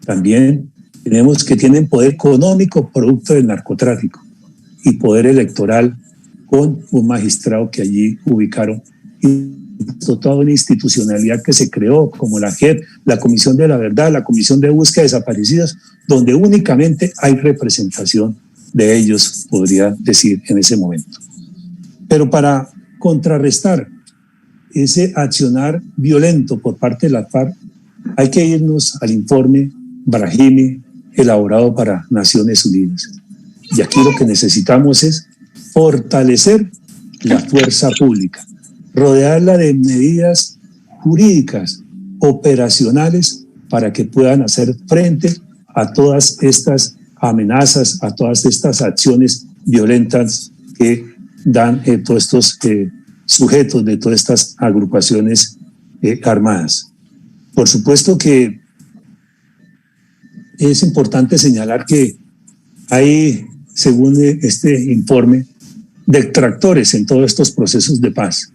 También tenemos que tienen poder económico producto del narcotráfico y poder electoral con un magistrado que allí ubicaron y toda una institucionalidad que se creó como la JEP, la Comisión de la Verdad, la Comisión de Búsqueda de Desaparecidos, donde únicamente hay representación de ellos, podría decir en ese momento. Pero para contrarrestar ese accionar violento por parte de la FARC, hay que irnos al informe Brahimi elaborado para Naciones Unidas. Y aquí lo que necesitamos es fortalecer la fuerza pública, rodearla de medidas jurídicas, operacionales, para que puedan hacer frente a todas estas amenazas, a todas estas acciones violentas que dan todos estos sujetos de todas estas agrupaciones armadas. Por supuesto que es importante señalar que hay, según este informe, detractores en todos estos procesos de paz.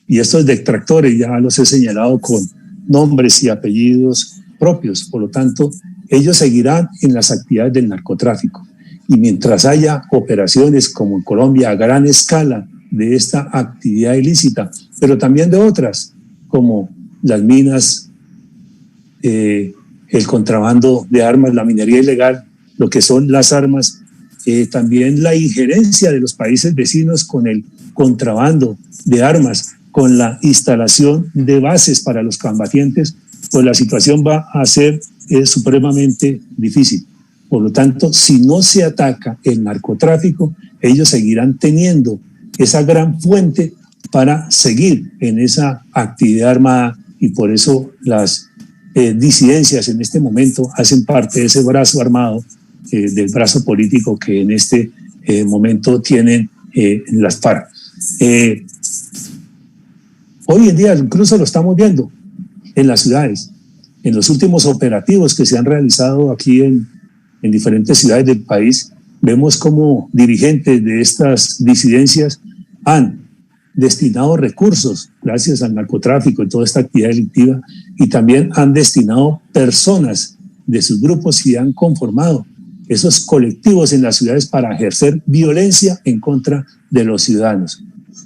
Y estos detractores ya los he señalado con nombres y apellidos propios. Por lo tanto, ellos seguirán en las actividades del narcotráfico. Y mientras haya operaciones como en Colombia a gran escala de esta actividad ilícita, pero también de otras, como las minas, el contrabando de armas, la minería ilegal, lo que son las armas, también la injerencia de los países vecinos con el contrabando de armas, con la instalación de bases para los combatientes, pues la situación va a ser supremamente difícil. Por lo tanto, si no se ataca el narcotráfico, ellos seguirán teniendo esa gran fuente para seguir en esa actividad armada, y por eso las disidencias en este momento hacen parte de ese brazo armado, del brazo político que en este momento tienen las FARC. Hoy en día incluso lo estamos viendo en las ciudades, en los últimos operativos que se han realizado aquí en diferentes ciudades del país. Vemos cómo dirigentes de estas disidencias han destinado recursos gracias al narcotráfico y toda esta actividad delictiva, y también han destinado personas de sus grupos y han conformado esos colectivos en las ciudades para ejercer violencia en contra de los ciudadanos.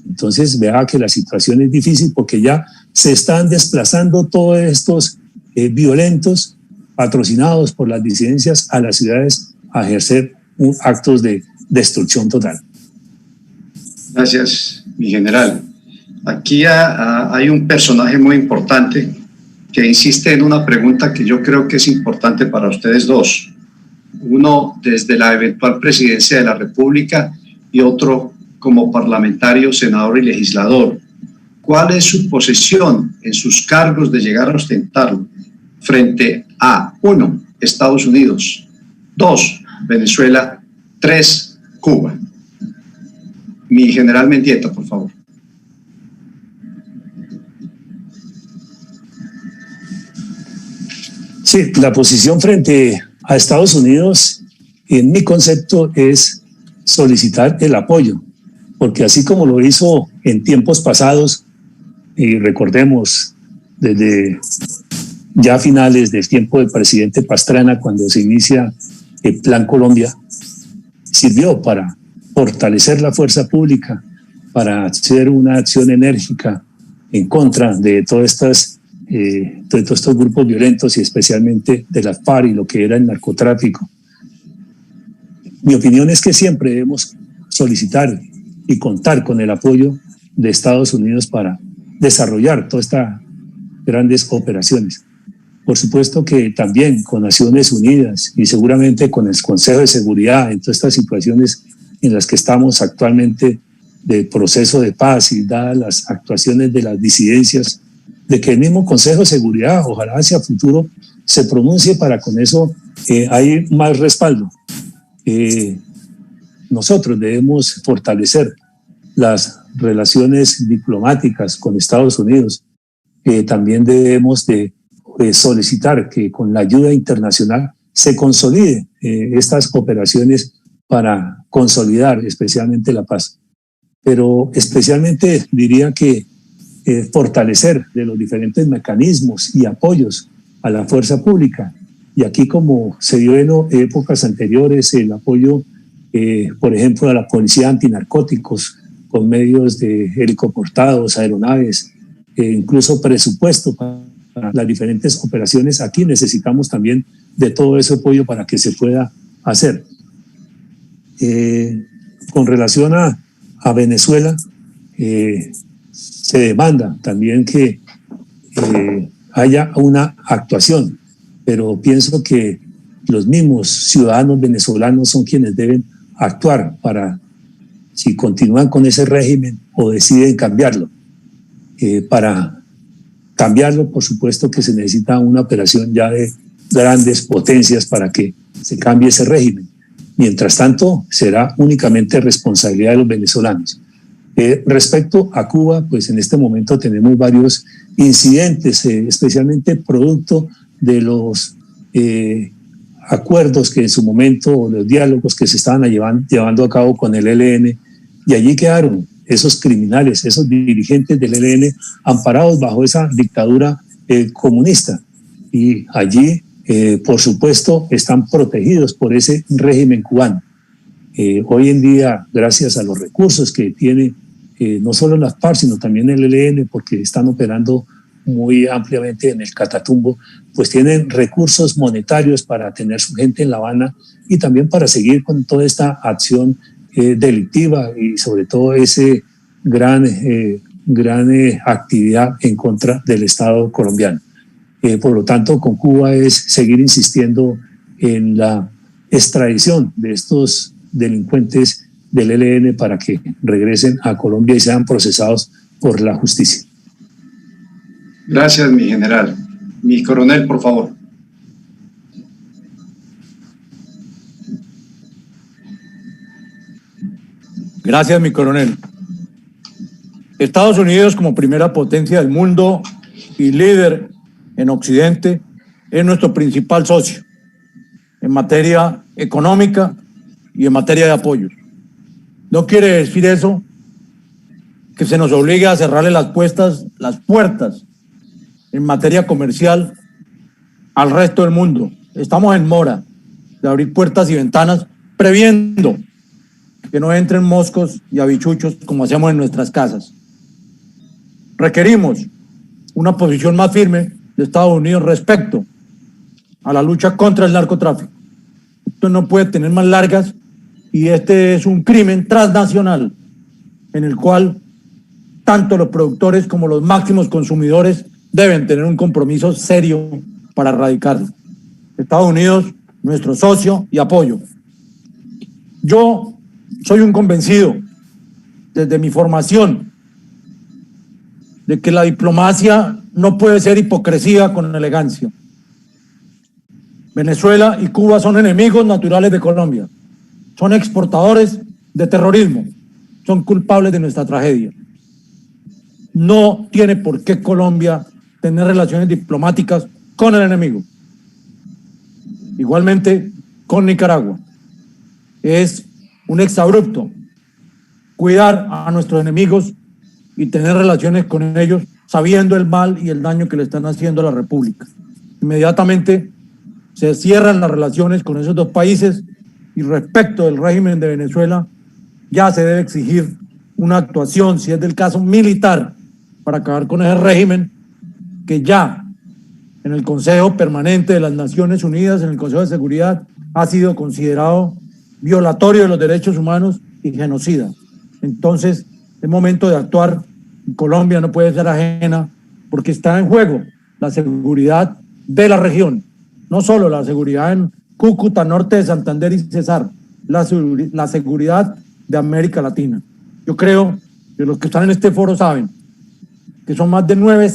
Entonces vea que la situación es difícil porque ya se están desplazando todos estos violentos patrocinados por las disidencias a las ciudades a ejercer actos de destrucción total. Gracias, mi general. Aquí hay un personaje muy importante que insiste en una pregunta que yo creo que es importante para ustedes dos. Uno desde la eventual presidencia de la República y otro como parlamentario, senador y legislador. ¿Cuál es su posición en sus cargos de llegar a ostentarlo frente a 1, Estados Unidos, 2, Venezuela, 3, Cuba? Mi general Mendieta, por favor. Sí, la posición frente a Estados Unidos, en mi concepto, es solicitar el apoyo, porque así como lo hizo en tiempos pasados, y recordemos desde ya finales del tiempo del presidente Pastrana, cuando se inicia el Plan Colombia, sirvió para fortalecer la fuerza pública, para hacer una acción enérgica en contra de todos estos grupos violentos y especialmente de las FARC y lo que era el narcotráfico. Mi opinión es que siempre debemos solicitar y contar con el apoyo de Estados Unidos para desarrollar todas estas grandes operaciones. Por supuesto que también con Naciones Unidas y seguramente con el Consejo de Seguridad en todas estas situaciones en las que estamos actualmente de proceso de paz y dadas las actuaciones de las disidencias, de que el mismo Consejo de Seguridad, ojalá hacia futuro, se pronuncie para con eso hay más respaldo. Nosotros debemos fortalecer las relaciones diplomáticas con Estados Unidos. También debemos de solicitar que con la ayuda internacional se consolide estas operaciones para consolidar especialmente la paz. Pero especialmente diría que fortalecer de los diferentes mecanismos y apoyos a la fuerza pública. Y aquí, como se dio en épocas anteriores, el apoyo, por ejemplo, a la policía antinarcóticos con medios de helicoportados, aeronaves, incluso presupuesto para las diferentes operaciones. Aquí necesitamos también de todo ese apoyo para que se pueda hacer. Con relación a Venezuela, se demanda también que haya una actuación, pero pienso que los mismos ciudadanos venezolanos son quienes deben actuar para, si continúan con ese régimen o deciden cambiarlo. Para cambiarlo, por supuesto que se necesita una operación ya de grandes potencias para que se cambie ese régimen. Mientras tanto, será únicamente responsabilidad de los venezolanos. Respecto a Cuba, pues en este momento tenemos varios incidentes, especialmente producto de los acuerdos que en su momento, o los diálogos que se estaban llevando a cabo con el ELN, y allí quedaron esos criminales, esos dirigentes del ELN amparados bajo esa dictadura comunista. Y allí, por supuesto, están protegidos por ese régimen cubano. Hoy en día, gracias a los recursos que tiene no solo las FARC, sino también el ELN, porque están operando muy ampliamente en el Catatumbo, pues tienen recursos monetarios para tener su gente en La Habana y también para seguir con toda esta acción delictiva y sobre todo ese gran actividad en contra del Estado colombiano. Por lo tanto, con Cuba es seguir insistiendo en la extradición de estos delincuentes del ELN para que regresen a Colombia y sean procesados por la justicia. Gracias, mi general. Mi coronel, por favor. Gracias, mi coronel. Estados Unidos, como primera potencia del mundo y líder en Occidente, es nuestro principal socio en materia económica y en materia de apoyos. No quiere decir eso que se nos obligue a cerrarle las puertas en materia comercial al resto del mundo. Estamos en mora de abrir puertas y ventanas, previendo que no entren moscos y habichuchos como hacemos en nuestras casas. Requerimos una posición más firme de Estados Unidos respecto a la lucha contra el narcotráfico. Esto no puede tener más largas y este es un crimen transnacional en el cual tanto los productores como los máximos consumidores deben tener un compromiso serio para erradicarlo. Estados Unidos, nuestro socio y apoyo. Yo soy un convencido, desde mi formación, de que la diplomacia no puede ser hipocresía con elegancia. Venezuela y Cuba son enemigos naturales de Colombia. Son exportadores de terrorismo. Son culpables de nuestra tragedia. No tiene por qué Colombia tener relaciones diplomáticas con el enemigo. Igualmente con Nicaragua. Es un exabrupto cuidar a nuestros enemigos y tener relaciones con ellos sabiendo el mal y el daño que le están haciendo a la República. Inmediatamente se cierran las relaciones con esos dos países y respecto del régimen de Venezuela ya se debe exigir una actuación, si es del caso militar, para acabar con ese régimen que ya en el Consejo Permanente de las Naciones Unidas, en el Consejo de Seguridad, ha sido considerado violatorio de los derechos humanos y genocida. Entonces, es momento de actuar. Colombia no puede ser ajena porque está en juego la seguridad de la región, no solo la seguridad en Cúcuta, norte de Santander y Cesar, la seguridad de América Latina. Yo creo que los que están en este foro saben que son más de 9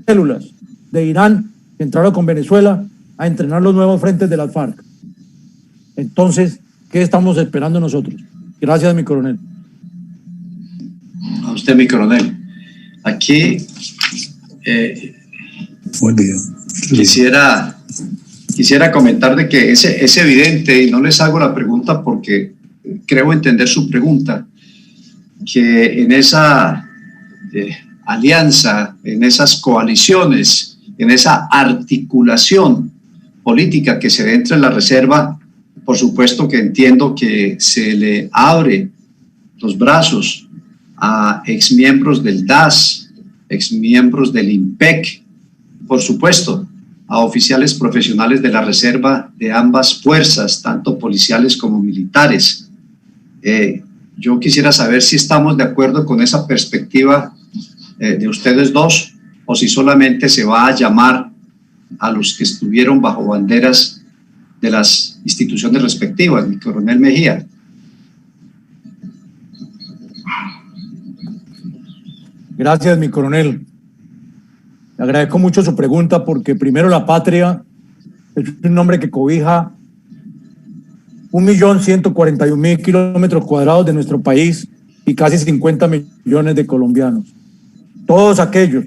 células de Irán que entraron con Venezuela a entrenar los nuevos frentes de las FARC. Entonces, ¿qué estamos esperando nosotros? Gracias, mi coronel. A usted, mi coronel. Aquí quisiera comentar de que es evidente, y no les hago la pregunta porque creo entender su pregunta, que en esa alianza, en esas coaliciones, en esa articulación política que se da entre la reserva, por supuesto que entiendo que se le abre los brazos a exmiembros del DAS, exmiembros del IMPEC, por supuesto, a oficiales profesionales de la reserva de ambas fuerzas, tanto policiales como militares. Yo quisiera saber si estamos de acuerdo con esa perspectiva de ustedes dos, o si solamente se va a llamar a los que estuvieron bajo banderas de las instituciones respectivas. Mi coronel Mejía. Gracias, mi coronel. Le agradezco mucho su pregunta porque primero la patria es un nombre que cobija 1.141.000 kilómetros cuadrados de nuestro país y casi 50 millones de colombianos. Todos aquellos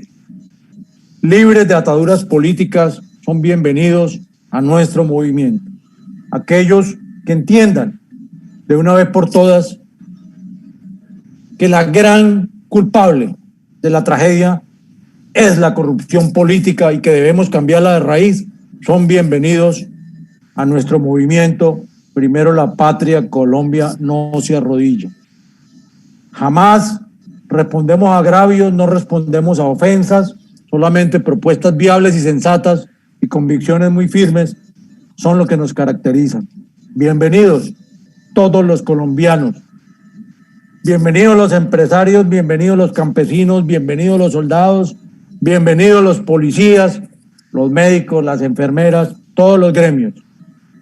libres de ataduras políticas son bienvenidos a nuestro movimiento. Aquellos que entiendan de una vez por todas que la gran culpable de la tragedia es la corrupción política y que debemos cambiarla de raíz, son bienvenidos a nuestro movimiento primero la patria Colombia no se arrodilla. Jamás respondemos a agravios, no respondemos a ofensas, solamente propuestas viables y sensatas y convicciones muy firmes son lo que nos caracterizan. Bienvenidos todos los colombianos, bienvenidos los empresarios, bienvenidos los campesinos, bienvenidos los soldados, bienvenidos los policías, los médicos, las enfermeras, todos los gremios.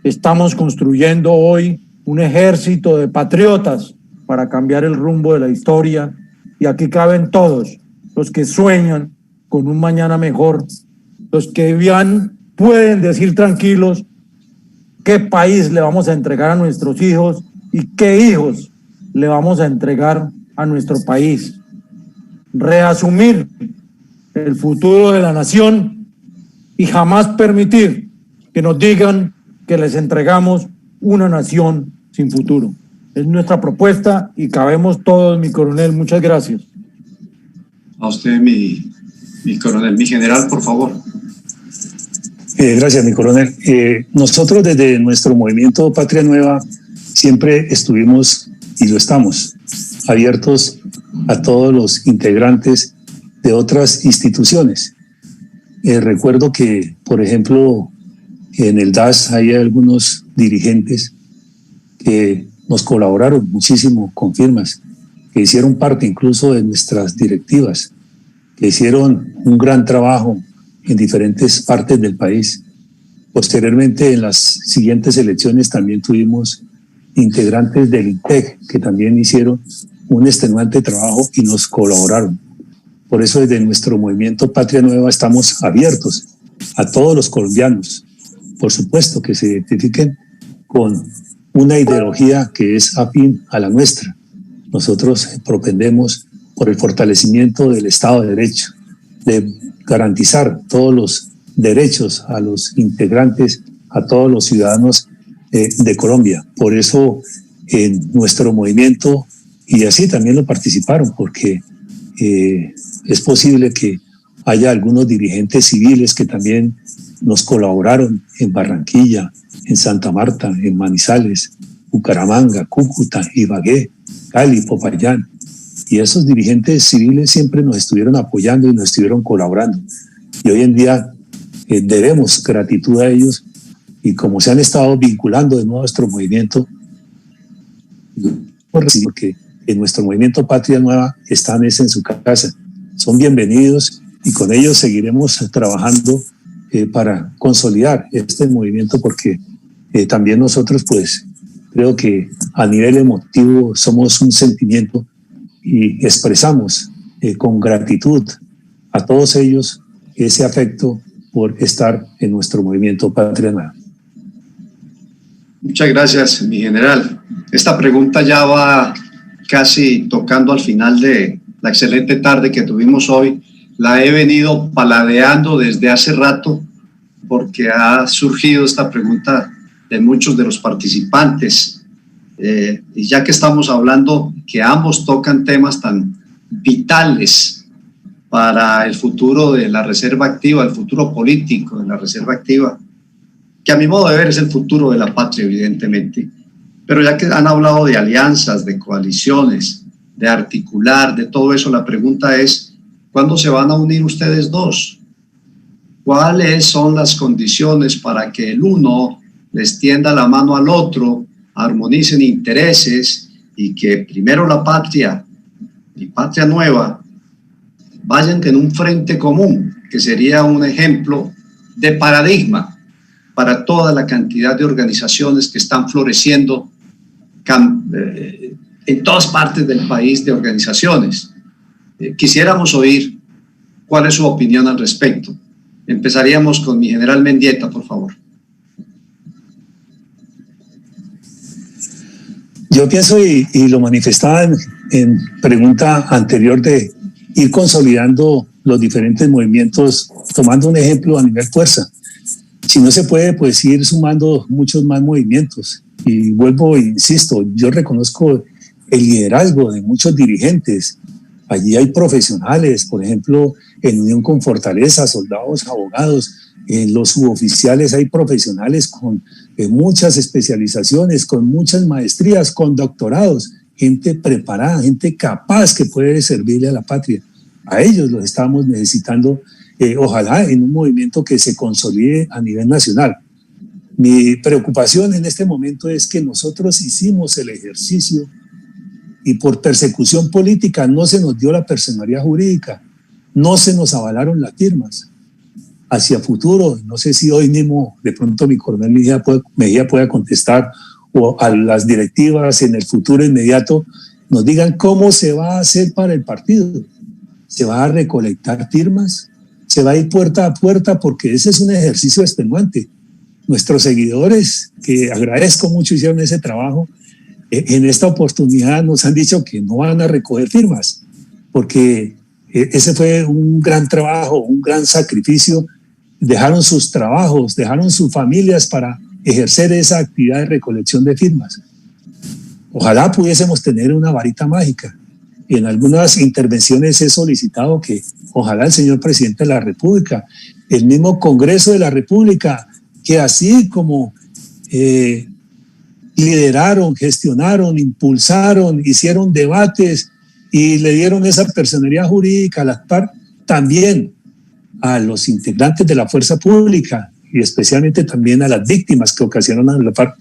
Estamos construyendo hoy un ejército de patriotas para cambiar el rumbo de la historia, y aquí caben todos los que sueñan con un mañana mejor, los que pueden decir tranquilos qué país le vamos a entregar a nuestros hijos y qué hijos le vamos a entregar a nuestro país. Reasumir el futuro de la nación y jamás permitir que nos digan que les entregamos una nación sin futuro. Es nuestra propuesta y cabemos todos, mi coronel. Muchas gracias. A usted, mi coronel. Mi general, por favor. Gracias, mi coronel. Nosotros desde nuestro movimiento Patria Nueva siempre estuvimos, y lo estamos, abiertos a todos los integrantes de otras instituciones. Recuerdo que, por ejemplo, en el DAS hay algunos dirigentes que nos colaboraron muchísimo con firmas, que hicieron parte incluso de nuestras directivas, que hicieron un gran trabajo en diferentes partes del país. Posteriormente, en las siguientes elecciones también tuvimos integrantes del INTEC que también hicieron un extenuante trabajo y nos colaboraron. Por eso desde nuestro movimiento Patria Nueva estamos abiertos a todos los colombianos, por supuesto que se identifiquen con una ideología que es afín a la nuestra. Nosotros propendemos por el fortalecimiento del Estado de Derecho, de garantizar todos los derechos a los integrantes, a todos los ciudadanos de Colombia. Por eso en nuestro movimiento, y así también lo participaron, porque es posible que haya algunos dirigentes civiles que también nos colaboraron en Barranquilla, en Santa Marta, en Manizales, Bucaramanga, Cúcuta, Ibagué, Cali, Popayán. Y esos dirigentes civiles siempre nos estuvieron apoyando y nos estuvieron colaborando. Y hoy en día debemos gratitud a ellos, y como se han estado vinculando de nuevo a nuestro movimiento, porque en nuestro movimiento Patria Nueva están en su casa. Son bienvenidos y con ellos seguiremos trabajando para consolidar este movimiento, porque también nosotros pues creo que a nivel emotivo somos un sentimiento y expresamos con gratitud a todos ellos ese afecto por estar en nuestro movimiento Patria Nueva. Muchas gracias, mi general. Esta pregunta ya va casi tocando al final de la excelente tarde que tuvimos hoy. La he venido paladeando desde hace rato porque ha surgido esta pregunta de muchos de los participantes. Y ya que estamos hablando que ambos tocan temas tan vitales para el futuro de la Reserva Activa, el futuro político de la Reserva Activa, que a mi modo de ver es el futuro de la patria, evidentemente. Pero ya que han hablado de alianzas, de coaliciones, de articular, de todo eso, la pregunta es, ¿cuándo se van a unir ustedes dos? ¿Cuáles son las condiciones para que el uno les tienda la mano al otro, armonicen intereses y que primero la patria y Patria Nueva vayan en un frente común, que sería un ejemplo de paradigma para toda la cantidad de organizaciones que están floreciendo en todas partes del país, de organizaciones? Quisiéramos oír cuál es su opinión al respecto. Empezaríamos con mi general Mendieta, por favor. Yo pienso, y lo manifestaba en pregunta anterior, de ir consolidando los diferentes movimientos, tomando un ejemplo a nivel fuerza. Si no se puede, pues ir sumando muchos más movimientos. Y vuelvo e insisto, yo reconozco el liderazgo de muchos dirigentes. Allí hay profesionales, por ejemplo, en unión con Fortaleza, soldados, abogados. En los suboficiales hay profesionales con muchas especializaciones, con muchas maestrías, con doctorados, gente preparada, gente capaz que puede servirle a la patria. A ellos los estamos necesitando, ojalá en un movimiento que se consolide a nivel nacional. Mi preocupación en este momento es que nosotros hicimos el ejercicio y por persecución política no se nos dio la personería jurídica, no se nos avalaron las firmas. Hacia futuro, no sé si hoy mismo de pronto mi coronel Mejía pueda contestar, o a las directivas en el futuro inmediato nos digan cómo se va a hacer para el partido. ¿Se va a recolectar firmas? ¿Se va a ir puerta a puerta? Porque ese es un ejercicio extenuante. Nuestros seguidores, que agradezco mucho, hicieron ese trabajo. En esta oportunidad nos han dicho que no van a recoger firmas, porque ese fue un gran trabajo, un gran sacrificio. Dejaron sus trabajos, dejaron sus familias para ejercer esa actividad de recolección de firmas. Ojalá pudiésemos tener una varita mágica. Y en algunas intervenciones he solicitado que ojalá el señor presidente de la República, el mismo Congreso de la República, que así como lideraron, gestionaron, impulsaron, hicieron debates y le dieron esa personería jurídica a las FARC, también a los integrantes de la fuerza pública y especialmente también a las víctimas que ocasionaron a la FARC,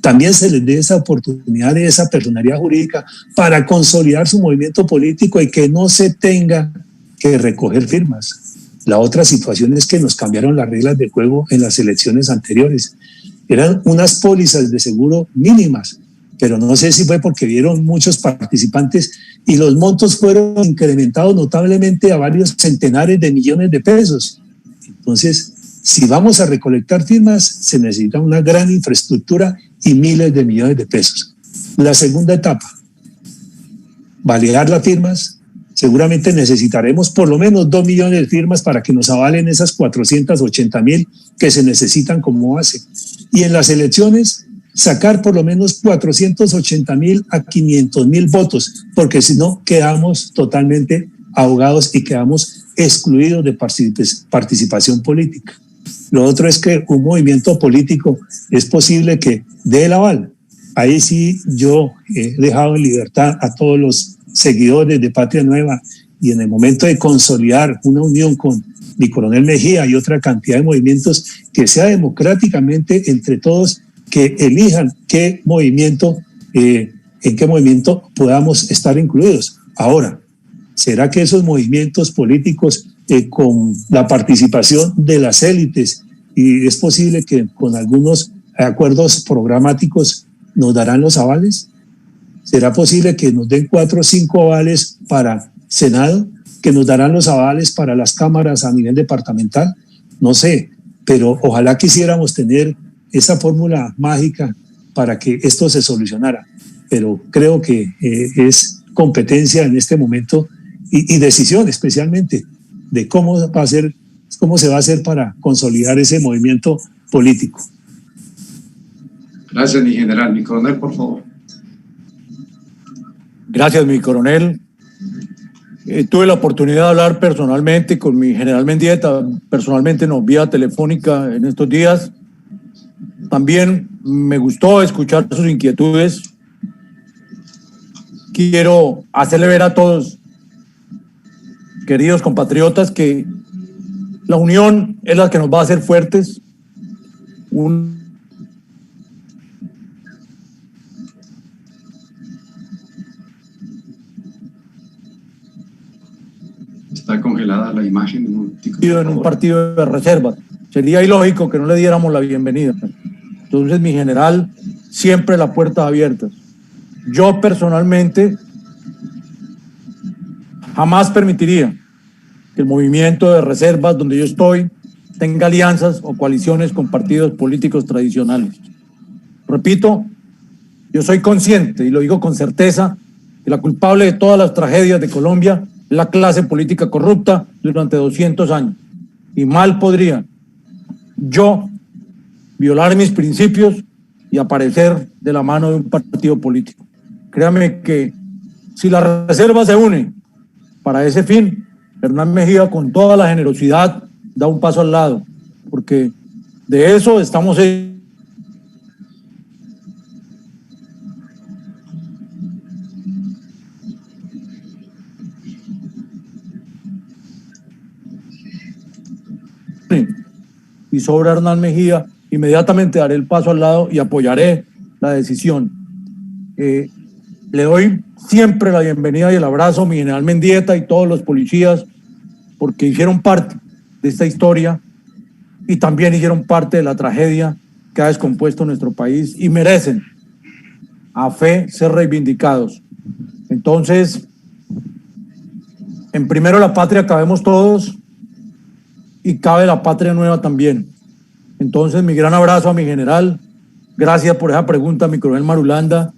también se les dé esa oportunidad de esa personería jurídica para consolidar su movimiento político y que no se tenga que recoger firmas. La otra situación es que nos cambiaron las reglas de juego en las elecciones anteriores. Eran unas pólizas de seguro mínimas, pero no sé si fue porque vieron muchos participantes y los montos fueron incrementados notablemente a varios centenares de millones de pesos. Entonces, si vamos a recolectar firmas, se necesita una gran infraestructura y miles de millones de pesos. La segunda etapa, validar las firmas. Seguramente necesitaremos por lo menos 2 millones de firmas para que nos avalen esas 480,000 que se necesitan como base. Y en las elecciones, sacar por lo menos 480,000 a 500,000 votos, porque si no, quedamos totalmente ahogados y quedamos excluidos de participación política. Lo otro es que un movimiento político es posible que dé el aval. Ahí sí yo he dejado en libertad a todos los seguidores de Patria Nueva y en el momento de consolidar una unión con mi coronel Mejía y otra cantidad de movimientos, que sea democráticamente entre todos, que elijan qué movimiento, en qué movimiento podamos estar incluidos. Ahora, ¿será que esos movimientos políticos con la participación de las élites, y es posible que con algunos acuerdos programáticos nos darán los avales? ¿Será posible que nos den 4 o 5 avales para Senado, que nos darán los avales para las cámaras a nivel departamental? No sé, pero ojalá quisiéramos tener esa fórmula mágica para que esto se solucionara. Pero creo que es competencia en este momento y decisión especialmente de cómo se va a hacer para consolidar ese movimiento político. Gracias, mi general. Mi coronel, por favor. Gracias, mi coronel. Tuve la oportunidad de hablar personalmente con mi general Mendieta, personalmente no, vía telefónica en estos días. También me gustó escuchar sus inquietudes. Quiero hacerle ver a todos, queridos compatriotas, que la unión es la que nos va a hacer fuertes. Está congelada la imagen. En un partido de reserva. Sería ilógico que no le diéramos la bienvenida. Entonces, mi general, siempre las puertas abiertas. Yo personalmente jamás permitiría que el movimiento de reservas donde yo estoy tenga alianzas o coaliciones con partidos políticos tradicionales. Repito, yo soy consciente, y lo digo con certeza, que la culpable de todas las tragedias de Colombia es la clase política corrupta durante 200 años. Y mal podría yo violar mis principios y aparecer de la mano de un partido político. Créame que si la reserva se une para ese fin, Hernán Mejía, con toda la generosidad, da un paso al lado, porque de eso estamos hechos. y sobra Hernán Mejía, inmediatamente daré el paso al lado y apoyaré la decisión. Le doy siempre la bienvenida y el abrazo a mi general Mendieta y todos los policías, porque hicieron parte de esta historia y también hicieron parte de la tragedia que ha descompuesto nuestro país y merecen a fe ser reivindicados. Entonces, en primero la patria cabemos todos y cabe la patria nueva también. Entonces, mi gran abrazo a mi general, gracias por esa pregunta, mi coronel Marulanda,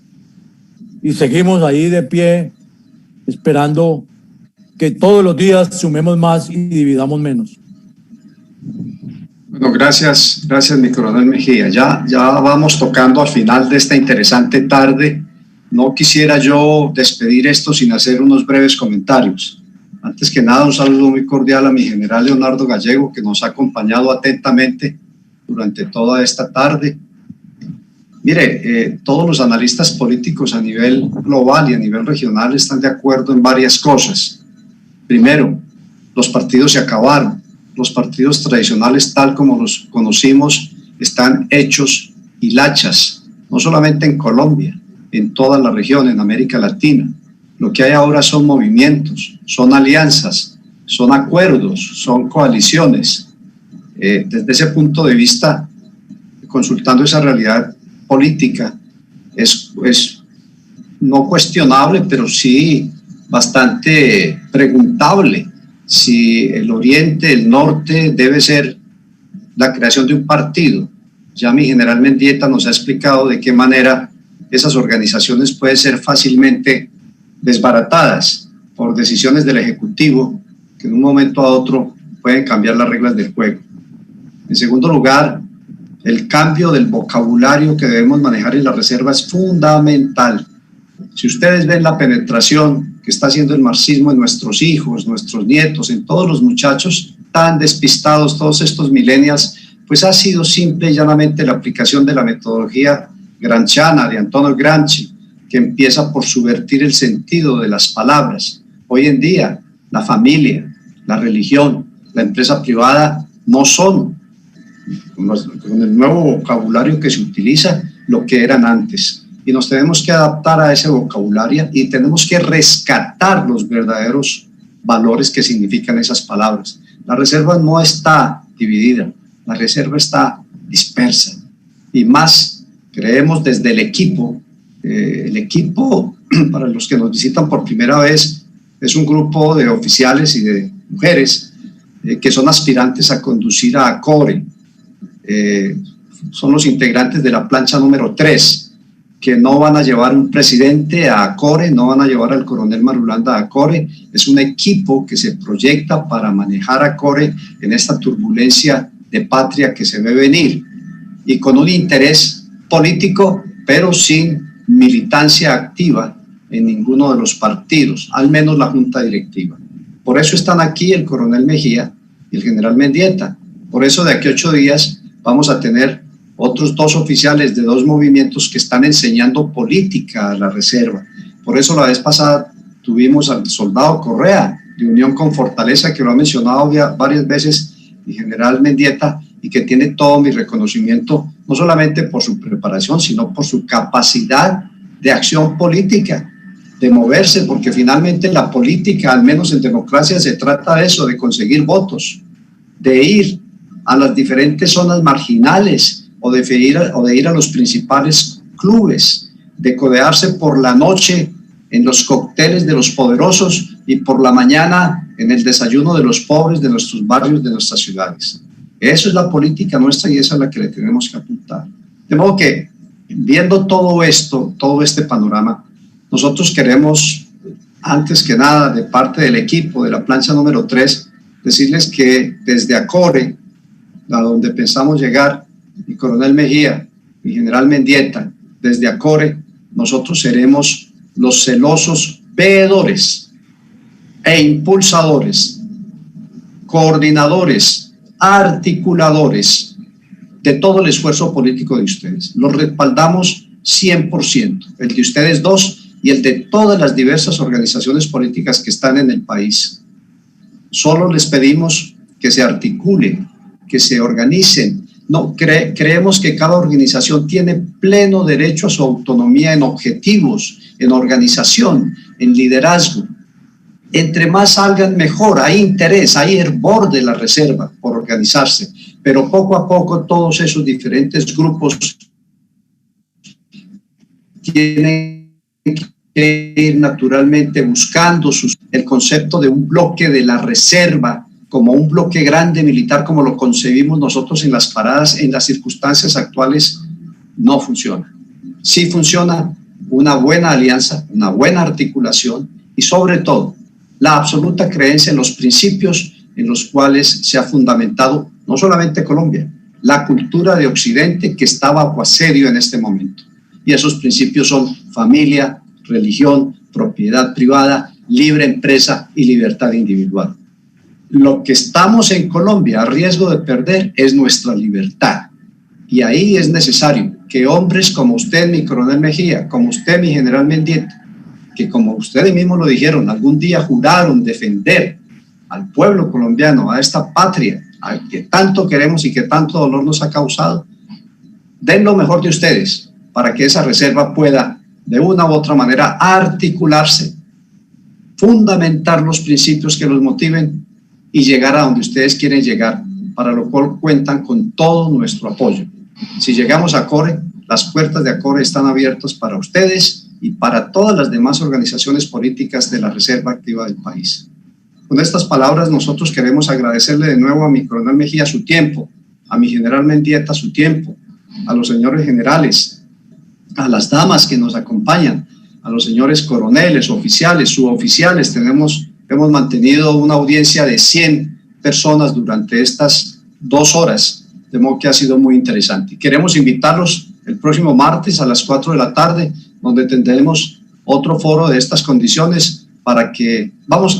y seguimos ahí de pie esperando que todos los días sumemos más y dividamos menos. Bueno, gracias mi coronel Mejía. Ya vamos tocando al final de esta interesante tarde. No quisiera yo despedir esto sin hacer unos breves comentarios. Antes que nada, un saludo muy cordial a mi general Leonardo Gallego, que nos ha acompañado atentamente durante toda esta tarde. Mire, todos los analistas políticos a nivel global y a nivel regional están de acuerdo en varias cosas. Primero, los partidos se acabaron. Los partidos tradicionales, tal como los conocimos, están hechos hilachas, no solamente en Colombia, en toda la región, en América Latina. Lo que hay ahora son movimientos, son alianzas, son acuerdos, son coaliciones. Desde ese punto de vista, consultando esa realidad política, es no cuestionable, pero sí bastante preguntable si el oriente, el norte debe ser la creación de un partido. Ya mi general Mendieta nos ha explicado de qué manera esas organizaciones pueden ser fácilmente desbaratadas por decisiones del Ejecutivo que en un momento a otro pueden cambiar las reglas del juego. En segundo lugar, el cambio del vocabulario que debemos manejar en la reserva es fundamental. Si ustedes ven la penetración que está haciendo el marxismo en nuestros hijos, nuestros nietos, en todos los muchachos tan despistados, todos estos millennials, pues ha sido simple y llanamente la aplicación de la metodología gramsciana de Antonio Gramsci, que empieza por subvertir el sentido de las palabras. Hoy en día, la familia, la religión, la empresa privada no son, con el nuevo vocabulario que se utiliza, lo que eran antes. Y nos tenemos que adaptar a ese vocabulario y tenemos que rescatar los verdaderos valores que significan esas palabras. La reserva no está dividida, la reserva está dispersa. Y más, creemos desde el equipo, para los que nos visitan por primera vez, es un grupo de oficiales y de mujeres que son aspirantes a conducir a ACORE. Son los integrantes de la plancha número 3, que no van a llevar un presidente a ACORE, no van a llevar al coronel Marulanda a ACORE. Es un equipo que se proyecta para manejar ACORE en esta turbulencia de patria que se ve venir, y con un interés político, pero sin militancia activa en ninguno de los partidos, al menos la junta directiva. Por eso están aquí el coronel Mejía y el general Mendieta. Por eso de aquí a 8 días vamos a tener otros 2 oficiales de 2 movimientos que están enseñando política a la reserva. Por eso la vez pasada tuvimos al soldado Correa de Unión con Fortaleza, que lo ha mencionado varias veces mi general Mendieta, y que tiene todo mi reconocimiento, no solamente por su preparación, sino por su capacidad de acción política, de moverse, porque finalmente la política, al menos en democracia, se trata de eso, de conseguir votos, de ir a las diferentes zonas marginales o de ir a los principales clubes, de codearse por la noche en los cócteles de los poderosos y por la mañana en el desayuno de los pobres de nuestros barrios, de nuestras ciudades. Eso es la política nuestra y esa es la que le tenemos que apuntar. De modo que, viendo todo esto, todo este panorama, nosotros queremos, antes que nada, de parte del equipo de la plancha número 3, decirles que desde ACORE, a donde pensamos llegar, mi coronel Mejía, mi general Mendieta, desde ACORE, nosotros seremos los celosos veedores e impulsadores, coordinadores, articuladores de todo el esfuerzo político de ustedes. Los respaldamos 100%, el de ustedes 2 y el de todas las diversas organizaciones políticas que están en el país. Solo les pedimos que se articulen, que se organicen. No, creemos que cada organización tiene pleno derecho a su autonomía en objetivos, en organización, en liderazgo. Entre más salgan, mejor. Hay interés, hay hervor de la reserva por organizarse, pero poco a poco todos esos diferentes grupos tienen que ir naturalmente buscando el concepto de un bloque de la reserva como un bloque grande militar como lo concebimos nosotros en las paradas. En las circunstancias actuales no funciona. Sí funciona una buena alianza, una buena articulación y sobre todo la absoluta creencia en los principios en los cuales se ha fundamentado no solamente Colombia, la cultura de Occidente que está bajo asedio en este momento. Y esos principios son familia, religión, propiedad privada, libre empresa y libertad individual. Lo que estamos en Colombia a riesgo de perder es nuestra libertad. Y ahí es necesario que hombres como usted, mi coronel Mejía, como usted, mi general Mendieta, que como ustedes mismos lo dijeron, algún día juraron defender al pueblo colombiano, a esta patria, al que tanto queremos y que tanto dolor nos ha causado, den lo mejor de ustedes para que esa reserva pueda de una u otra manera articularse, fundamentar los principios que los motiven y llegar a donde ustedes quieren llegar, para lo cual cuentan con todo nuestro apoyo. Si llegamos a ACORE, las puertas de ACORE están abiertas para ustedes y para todas las demás organizaciones políticas de la Reserva Activa del país. Con estas palabras nosotros queremos agradecerle de nuevo a mi coronel Mejía su tiempo, a mi general Mendieta su tiempo, a los señores generales, a las damas que nos acompañan, a los señores coroneles, oficiales, suboficiales. Hemos mantenido una audiencia de 100 personas durante estas 2 horas, de modo que ha sido muy interesante. Queremos invitarlos el próximo martes a las 4 de la tarde, donde tendremos otro foro de estas condiciones para que vamos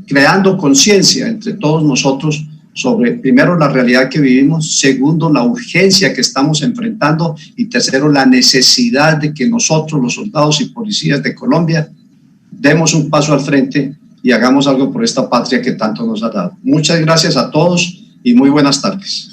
creando conciencia entre todos nosotros sobre, primero, la realidad que vivimos, segundo, la urgencia que estamos enfrentando y tercero, la necesidad de que nosotros, los soldados y policías de Colombia, demos un paso al frente y hagamos algo por esta patria que tanto nos ha dado. Muchas gracias a todos y muy buenas tardes.